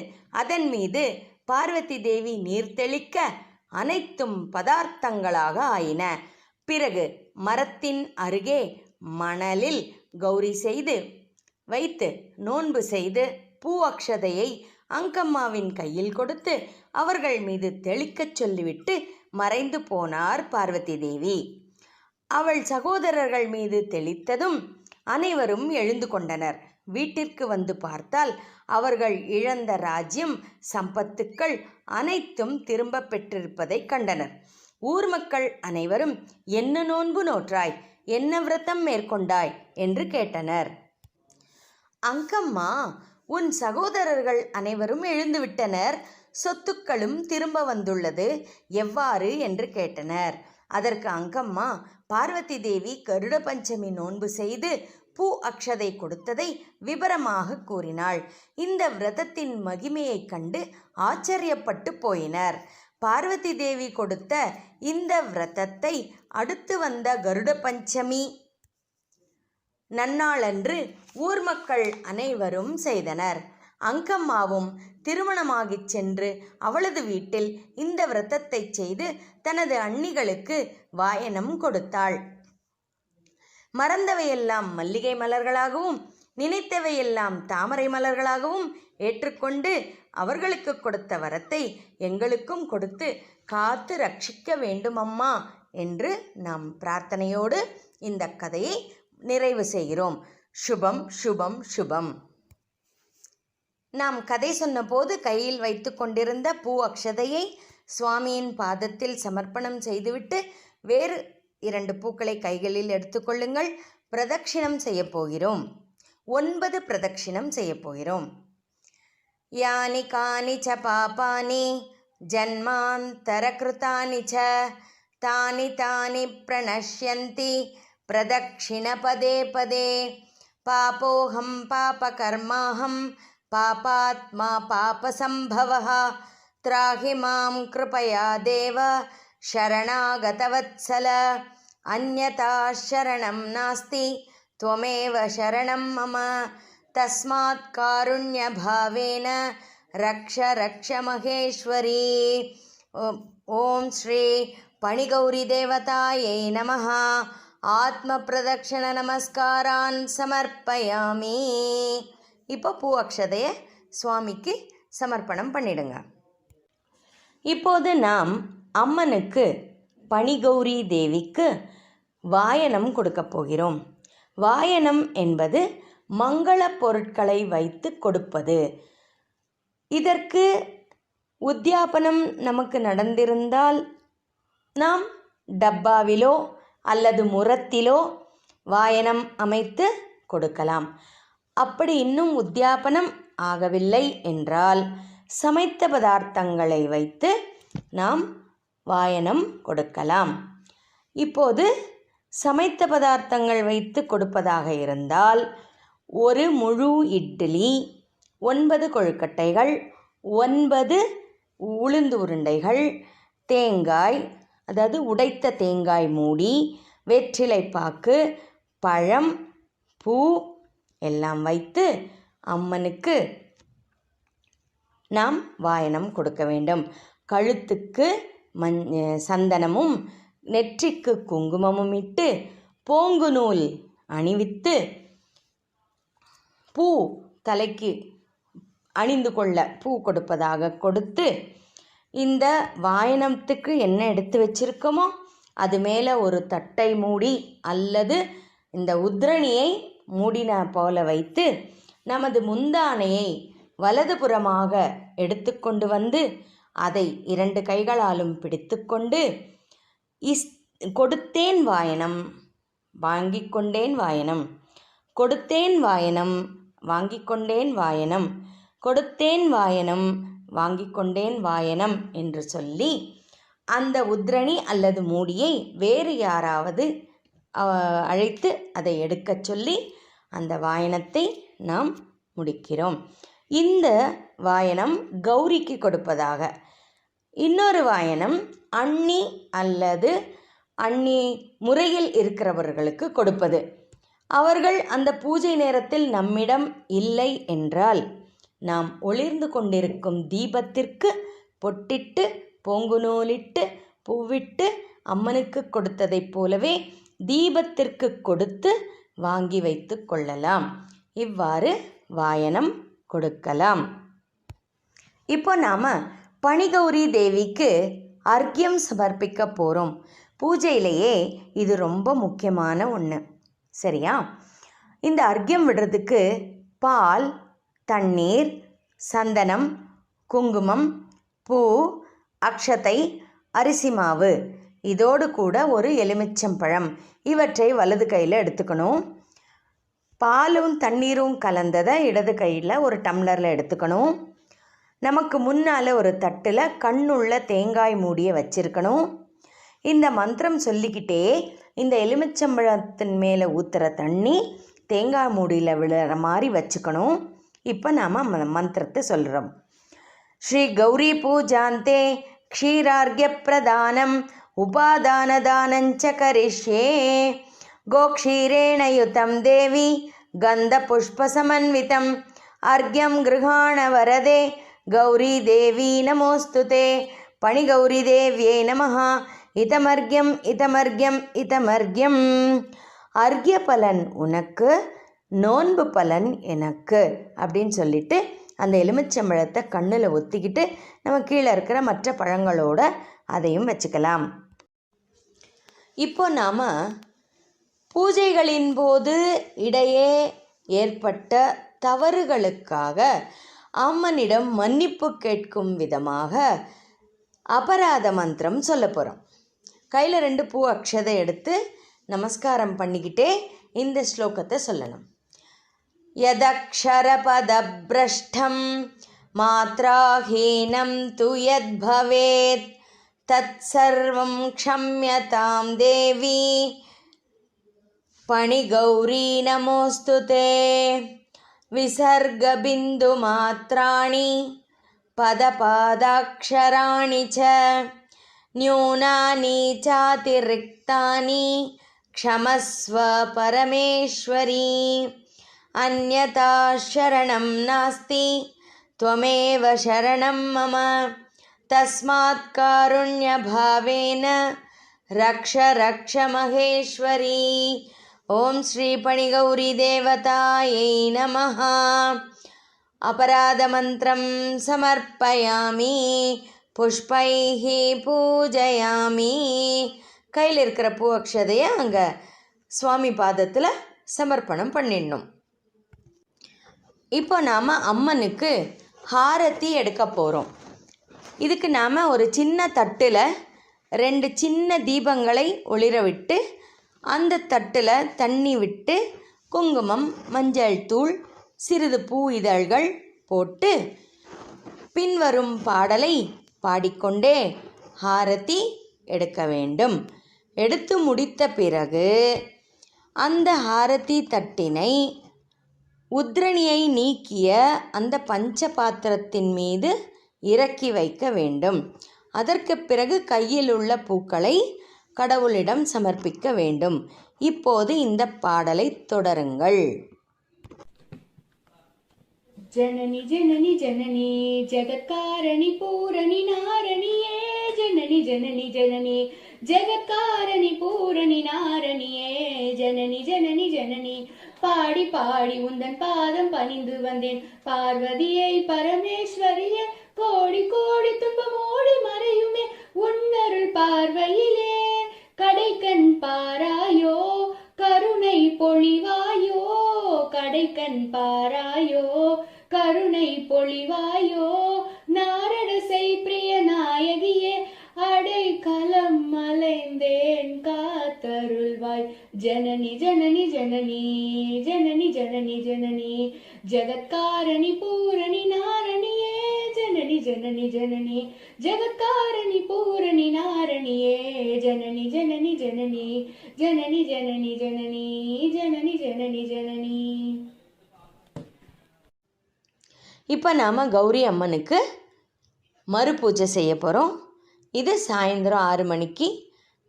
அதன் மீது பார்வதி தேவி நீர் தெளிக்க அனைத்தும் பதார்த்தங்களாக ஆயின. பிறகு மரத்தின் அருகே மணலில் கௌரி செய்து வைத்து நோன்பு செய்து பூ அக்ஷதையை அங்கம்மாவின் கையில் கொடுத்து அவர்கள் மீது தெளிக்கச் சொல்லிவிட்டு மறைந்து போனார் பார்வதி தேவி. அவள் சகோதரர்கள் மீது தெளித்ததும் அனைவரும் எழுந்து கொண்டனர். வீட்டிற்கு வந்து பார்த்தால் அவர்கள் இழந்த ராஜ்யம், சம்பத்துக்கள் அனைத்தும் திரும்ப பெற்றிருப்பதை கண்டனர். ஊர் மக்கள் அனைவரும், என்ன நோன்பு நோற்றாய், என்ன விரதம் மேற்கொண்டாய் என்று கேட்டனர். அங்கம்மா, உன் சகோதரர்கள் அனைவரும் எழுந்துவிட்டனர், சொத்துக்களும் திரும்ப வந்துள்ளது, எவ்வாறு என்று கேட்டனர். அதற்கு அங்கம்மா பார்வதி தேவி கருட பஞ்சமி நோன்பு செய்து பூ அக்ஷதை கொடுத்ததை விபரமாக கூறினாள். இந்த விரதத்தின் மகிமையைக் கண்டு ஆச்சரியப்பட்டு போயினர். பார்வதி தேவி கொடுத்த இந்த விரதத்தை அடுத்து வந்த கருட பஞ்சமி நன்னாளன்று ஊர் மக்கள் அனைவரும் செய்தனர். அங்கம்மாவும் திருமணமாகிச் சென்று அவளது வீட்டில் இந்த விரதத்தை செய்து தனது அண்ணிகளுக்கு வாயனம் கொடுத்தாள். மறந்தவையெல்லாம் மல்லிகை மலர்களாகவும் நினைத்தவையெல்லாம் தாமரை மலர்களாகவும் ஏற்றுக்கொண்டு அவர்களுக்கு கொடுத்த வரத்தை எங்களுக்கும் கொடுத்து காத்து ரட்சிக்க வேண்டும் அம்மா என்று நாம் பிரார்த்தனையோடு இந்த கதையை நிறைவு செய்கிறோம். சுபம் சுபம் சுபம். நாம் கதை சொன்னபோது கையில் வைத்து கொண்டிருந்த பூ அக்ஷதையை சுவாமியின் பாதத்தில் சமர்ப்பணம் செய்துவிட்டு வேறு 2 பூக்களை கைகளில் எடுத்துக்கொள்ளுங்கள். பிரதட்சிணம் செய்ய போகிறோம். 9 பிரதட்சிணம் செய்ய போகிறோம். யானி கானி ச பாபானி ஜன்மாந்தரகிருதானி ச தானி தானி பிரணஷ்யந்தி பிரதட்சிண பதே பதே பாபோஹம் பாபகர்மாஹம் பாபாத்மா பாபசம்பவः த்ராஹி மாம் கிருபயா தேவ शरणागतवत्सल अन्यथा शरणं नास्ति त्वमेव शरणं मम तस्मात् कारुण्यभावेन रक्ष रक्ष महेश्वरी. ओम श्री पणिगौरी देवतायै नमः. आत्मप्रदक्षिण नमस्कारान् समर्पयामि. இப்போ பூ அக்ஷதையை சுவாமிக்கு சமர்ப்பணம் பண்ணிடுங்க. இப்போது நாம் அம்மனுக்கு பணிகௌரி தேவிக்கு வாயனம் கொடுக்க போகிறோம். வாயனம் என்பது மங்கள பொருட்களை வைத்து கொடுப்பது. இதற்கு உத்தியாபனம் நமக்கு நடந்திருந்தால் நாம் டப்பாவிலோ அல்லது முரத்திலோ வாயனம் அமைத்து கொடுக்கலாம். அப்படி இன்னும் உத்தியாபனம் ஆகவில்லை என்றால் சமைத்த பதார்த்தங்களை வைத்து நாம் வாயனம் கொடுக்கலாம். இப்போது சமைத்த பதார்த்தங்கள் வைத்து கொடுப்பதாக இருந்தால் ஒரு முழு இட்லி, 9 கொழுக்கட்டைகள், 9 உளுந்து உருண்டைகள், தேங்காய், அதாவது உடைத்த தேங்காய் மூடி, வெற்றிலைப்பாக்கு, பழம், பூ எல்லாம் வைத்து அம்மனுக்கு நாம் வாயனம் கொடுக்க வேண்டும். கழுத்துக்கு சந்தனமும் நெற்றிக்கு குங்குமமும் இட்டு போங்கு நூல் அணிவித்து பூ தலைக்கு அணிந்து கொள்ள பூ கொடுப்பதாக கொடுத்து இந்த வாயனத்துக்கு என்ன எடுத்து வச்சிருக்கோமோ அது மேலே ஒரு தட்டை மூடி அல்லது இந்த உத்ரணியை மூடின போல வைத்து நமது முந்தானையை வலதுபுறமாக எடுத்துக்கொண்டு வந்து அதை 2 கைகளாலும் பிடித்துக்கொண்டு கொடுத்தேன் வாயனம் வாங்கிக் கொண்டேன் வாயனம், கொடுத்தேன் வாயனம் வாங்கிக் கொண்டேன் வாயனம், கொடுத்தேன் வாயனம் வாங்கிக் கொண்டேன் வாயனம் என்று சொல்லி அந்த உத்ரணி அல்லது மூடியை வேறு யாராவது அழைத்து அதை எடுக்கச் சொல்லி அந்த வாயனத்தை நாம் முடிக்கிறோம். இந்த வாயனம் கௌரிக்கு கொடுப்பதாக. இன்னொரு வாயனம் அண்ணி அல்லது அண்ணி முறையில் இருக்கிறவர்களுக்கு கொடுப்பது. அவர்கள் அந்த பூஜை நேரத்தில் நம்மிடம் இல்லை என்றால் நாம் ஒளிர்ந்து கொண்டிருக்கும் தீபத்திற்கு பொட்டிட்டு பூங்குநூலிட்டு பூவிட்டு அம்மனுக்கு கொடுத்ததைப் போலவே தீபத்திற்கு கொடுத்து வாங்கி வைத்து கொள்ளலாம். இவ்வாறு வாயனம் கொடுக்கலாம். இப்போ நாம் பணிகௌரி தேவிக்கு அர்க்கியம் சமர்ப்பிக்க போகிறோம். பூஜையிலேயே இது ரொம்ப முக்கியமான ஒன்று. சரியா? இந்த அர்க்கியம் விடுறதுக்கு பால், தண்ணீர், சந்தனம், குங்குமம், பூ, அக்ஷதை, அரிசி மாவு, இதோடு கூட ஒரு எலுமிச்சம்பழம் இவற்றை வலது கையில் எடுத்துக்கணும். பாலும் தண்ணீரும் கலந்ததை இடது கையில் ஒரு டம்ளரில் எடுத்துக்கணும். நமக்கு முன்னால் ஒரு தட்டில் கண்ணுள்ள தேங்காய் மூடியை வச்சிருக்கணும். இந்த மந்திரம் சொல்லிக்கிட்டே இந்த எலுமிச்சம்பழத்தின் மேலே ஊற்றுற தண்ணி தேங்காய் மூடியில் விழுற மாதிரி வச்சுக்கணும். இப்போ நாம் மந்திரத்தை சொல்கிறோம். ஸ்ரீ கௌரி பூஜாந்தே க்ஷீரார்க்ய பிரதானம் உபாதானதானஞ்ச கரிஷ்யே கோக்ஷீரேண யுதம் தேவி கந்த புஷ்பசமன்விதம் அர்க்யம் கிருஹாண வரதே கௌரி தேவி நமோஸ்துதே பணிகௌரி தேவியே நமஹ இதமர்க்யம் இதமர்க்யம் இதமர்க்யம். அர்க்ய பலன் உனக்கு, நோன்பு பலன் எனக்கு அப்படின்னு சொல்லிட்டு அந்த எலுமிச்சம்பழத்தை கண்ணில் ஒத்திக்கிட்டு நம்ம கீழே இருக்கிற மற்ற பழங்களோட அதையும் வச்சுக்கலாம். இப்போ நாம் பூஜைகளின் போது இடையே ஏற்பட்ட தவறுகளுக்காக அம்மனிடம் மன்னிப்பு கேட்கும் விதமாக அபராத மந்திரம் சொல்ல போகிறோம். கையில் 2 பூ அக்ஷதை எடுத்து நமஸ்காரம் பண்ணிக்கிட்டே இந்த ஸ்லோகத்தை சொல்லணும். யதக்ஷரபதப்ரஷ்டம் மாத்ராஹீனம் து யத் பவேத் தத் சர்வம் க்ஷம்யதாம் தேவி பணிகௌரி நமோஸ்துதே விசர்கபிந்து மாத்ராணி பதபாதாக்ஷராணி ச न्यूनानि चातिरिक्तानि क्षमस्व परमेश्वरी अन्यथा शरणं नास्ति त्वमेव शरणं मम तस्मात् कारुण्यभावेन रक्ष रक्ष महेश्वरी. ओम श्री पणिगौरी देवतायै नमः. अपराधमन्त्रं समर्पयामि புஷ்பைஹி பூஜயாமி. கையில் இருக்கிற பூ அக்ஷதையை அங்கே சுவாமி பாதத்தில் சமர்ப்பணம் பண்ணிடணும். இப்போ நாம் அம்மனுக்கு ஹாரத்தி எடுக்க போகிறோம். இதுக்கு நாம் ஒரு சின்ன தட்டில் 2 சின்ன தீபங்களை ஒளிர விட்டு அந்த தட்டில் தண்ணி விட்டு குங்குமம், மஞ்சள் தூள், சிறிது பூ இதழ்கள் போட்டு பின்வரும் பாடலை பாடிக்கொண்டே ஹாரதி எடுக்க வேண்டும். எடுத்து முடித்த பிறகு அந்த ஹாரதி தட்டினை உத்ரணியை நீக்கிய அந்த பஞ்ச பாத்திரத்தின் மீது இறக்கி வைக்க வேண்டும். அதற்கு பிறகு கையில் உள்ள பூக்களை கடவுளிடம் சமர்ப்பிக்க வேண்டும். இப்போது இந்த பாடலை தொடருங்கள். जननी जननी जननी जगत्कारणि पूरणि नारणिये जननी जननी जननी जगत्कारणि पूरणि नारणिये जननी जननी जननी பாடி பாடி உந்தன் பாதம் பணிந்து வந்தேன் பார்வதியை பரமேஸ்வரியே கோடி கோடி துன்பம் ஓடி மறையுமே உன்னருள் பார்வையிலே கடைக்கண் பாராயோ கருணை பொழிவாயோ கடைக்கண் பாராயோ கருணை பொழிவாயோ நாரடசை பிரிய நாயகியே அடைக்கலம் மலைந்தேன் காத்தருள்வாய் ஜனனி ஜனனி ஜனனி ஜனனி ஜனனி ஜனனி ஜகத்காரணி பூரணி நாரணியே ஜனனி ஜனனி ஜனனி ஜகத்காரணி பூரணி நாரணியே ஜனனி ஜனனி ஜனனி ஜனனி ஜனனி ஜனனி ஜனனி ஜனனி ஜனனி. இப்போ நாம் கௌரி அம்மனுக்கு மறு பூஜை செய்ய போகிறோம். இது சாயந்தரம் 6 மணிக்கு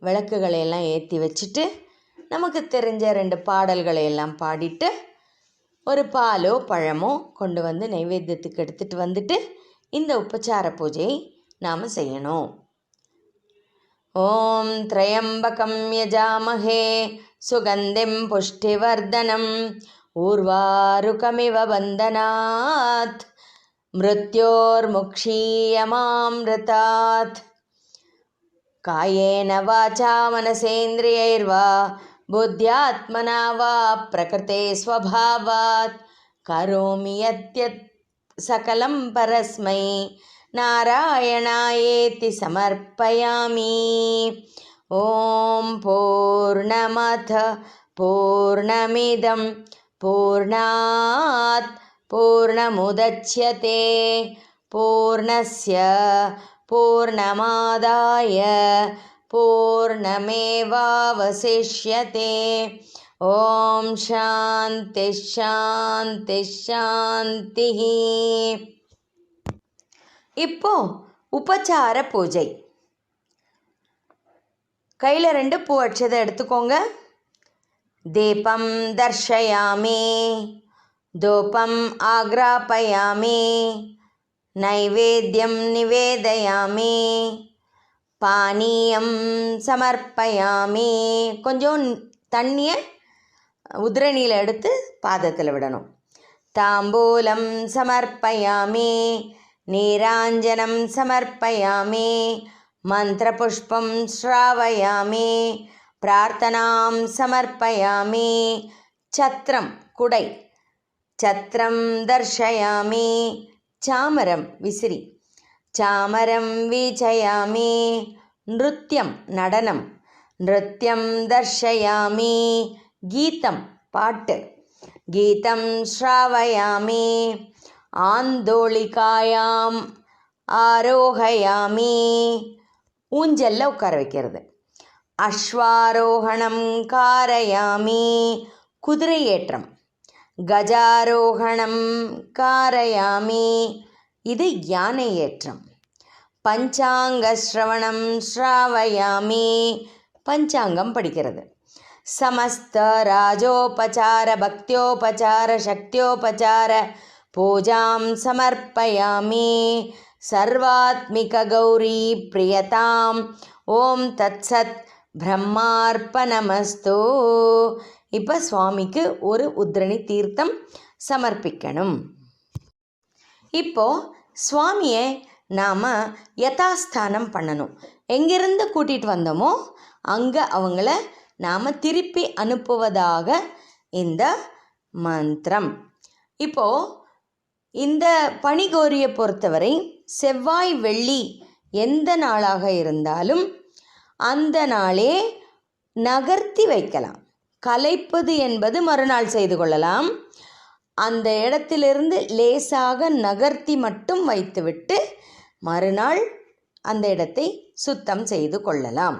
விளக்குகளை எல்லாம் ஏற்றி வச்சுட்டு நமக்கு தெரிஞ்ச 2 பாடல்களை எல்லாம் பாடிட்டு ஒரு பாலோ பழமோ கொண்டு வந்து நைவேத்தியத்துக்கு எடுத்துகிட்டு வந்துட்டு இந்த உபச்சார பூஜையை நாம் செய்யணும். ஓம் த்ரயம்பகம் யஜாமஹே சுகந்திம் புஷ்டிவர்தனம் ஊர்வாருகமிவ பந்தனாத் மிருத்யோர்முக்ஷீயமாம்ருதாத் காயேன வாசா மனசேந்திரியைர்வா புத்யாத்மனா வா பிரகிருதே ஸ்வபாவாத் கரோமி யத்யத் சகலம் பரஸ்மை நாராயணாயேதி சமர்ப்பயாமி. ஓம் பூர்ணமத பூர்ணமிதம் பூர்ணாத் பூர்ணமுதச்யதே பூர்ணஸ்ய பூர்ணமாதாய பூர்ணமேவாவசிஷ்யதே. ஓம் சாந்தி சாந்தி சாந்தி. இப்போ உபச்சார பூஜை. கையில் 2 பூ அட்சதை எடுத்துக்கோங்க. தீபம் தர்ஷயாமி, தூபம் ஆக்ராபயாமி, நைவேத்யம் நிவேதயாமி, பானீயம் சமர்ப்பயாமி. கொஞ்சம் தண்ணியை உதிரணியில் எடுத்து பாதத்தில் விடணும். தாம்பூலம் சமர்ப்பயாமி, நீராஞ்சனம் சமர்ப்பயாமி, மந்திரபுஷ்பம் ஸ்ராவயாமி, பிரார்த்தனாம் சமர்ப்பயாமி. சத்ரம் குடை, சத்ரம் தர்ஷயாமி, சாமரம் விசிறி, சாமரம் வீச்சயாமி. நிருத்யம் நடனம், நிருத்யம் தர்ஷயாமி. கீதம் பாட்டு, கீதம் ஸ்ராவயாமி. ஆந்தோளிகாயாம் ஆரோகயாமி, ஊஞ்சல்ல உட்கார வைக்கிறது. அஸ்வாரோகணம் காரயாமி, குதிரை ஏற்றம். கஜாரோகணம் காரயாமி, இது யானை ஏற்றம். பஞ்சாங்க ஸ்ரவணம் ஸ்ராவயாமி, பஞ்சாங்கம் படிக்கிறது. சமஸ்த ராஜோபசார பக்தியோபசார சக்தியோபசார பூஜாம் சமர்ப்பயாமி. சர்வாத்மிக கௌரி பிரியதாம். ஓம் தத்சத் பிரம்மார்ப்பணமஸ்து. இப்போ சுவாமிக்கு ஒரு உத்ரணி தீர்த்தம் சமர்ப்பிக்கணும். இப்போ சுவாமியை நாம் யதாஸ்தானம் பண்ணணும். எங்கிருந்து கூட்டிகிட்டு வந்தோமோ அங்கே அவங்கள நாம் திருப்பி அனுப்புவதாக இந்த மந்திரம். இப்போது இந்த பனிகோரியை பொறுத்தவரை செவ்வாய் வெள்ளி எந்த நாளாக இருந்தாலும் அந்த நாளே நகர்த்தி வைக்கலாம். கலைப்பது என்பது மறுநாள் செய்து கொள்ளலாம். அந்த இடத்திலிருந்து லேசாக நகர்த்தி மட்டும் வைத்துவிட்டு மறுநாள் அந்த இடத்தை சுத்தம் செய்து கொள்ளலாம்.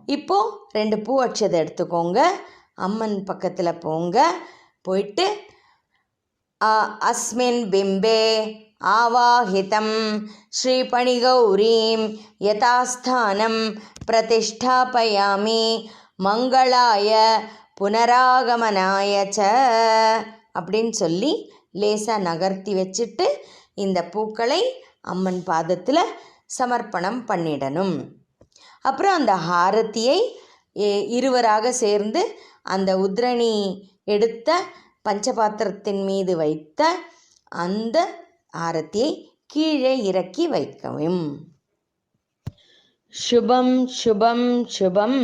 இப்போது 2 பூ அட்சதை எடுத்துக்கோங்க. அம்மன் பக்கத்தில் போங்க. போயிட்டு அஸ்மின் பிம்பே ஆவாஹிதம் ஸ்ரீபணிகௌரீம் யதாஸ்தானம் பிரதிஷ்டாபயாமி மங்களாய புனராகமனாய ச அப்படின்னு சொல்லி லேசாக நகர்த்தி வச்சுட்டு இந்த பூக்களை அம்மன் பாதத்தில் சமர்ப்பணம் பண்ணிடணும். அப்புறம் அந்த ஹாரத்தியை இருவராக சேர்ந்து அந்த உத்ரணி எடுத்த பஞ்சபாத்திரத்தின் மீது வைத்த அந்த ஆரத்தியை கீழே இறக்கி வைக்கவும். சுபம் சுபம் சுபம்.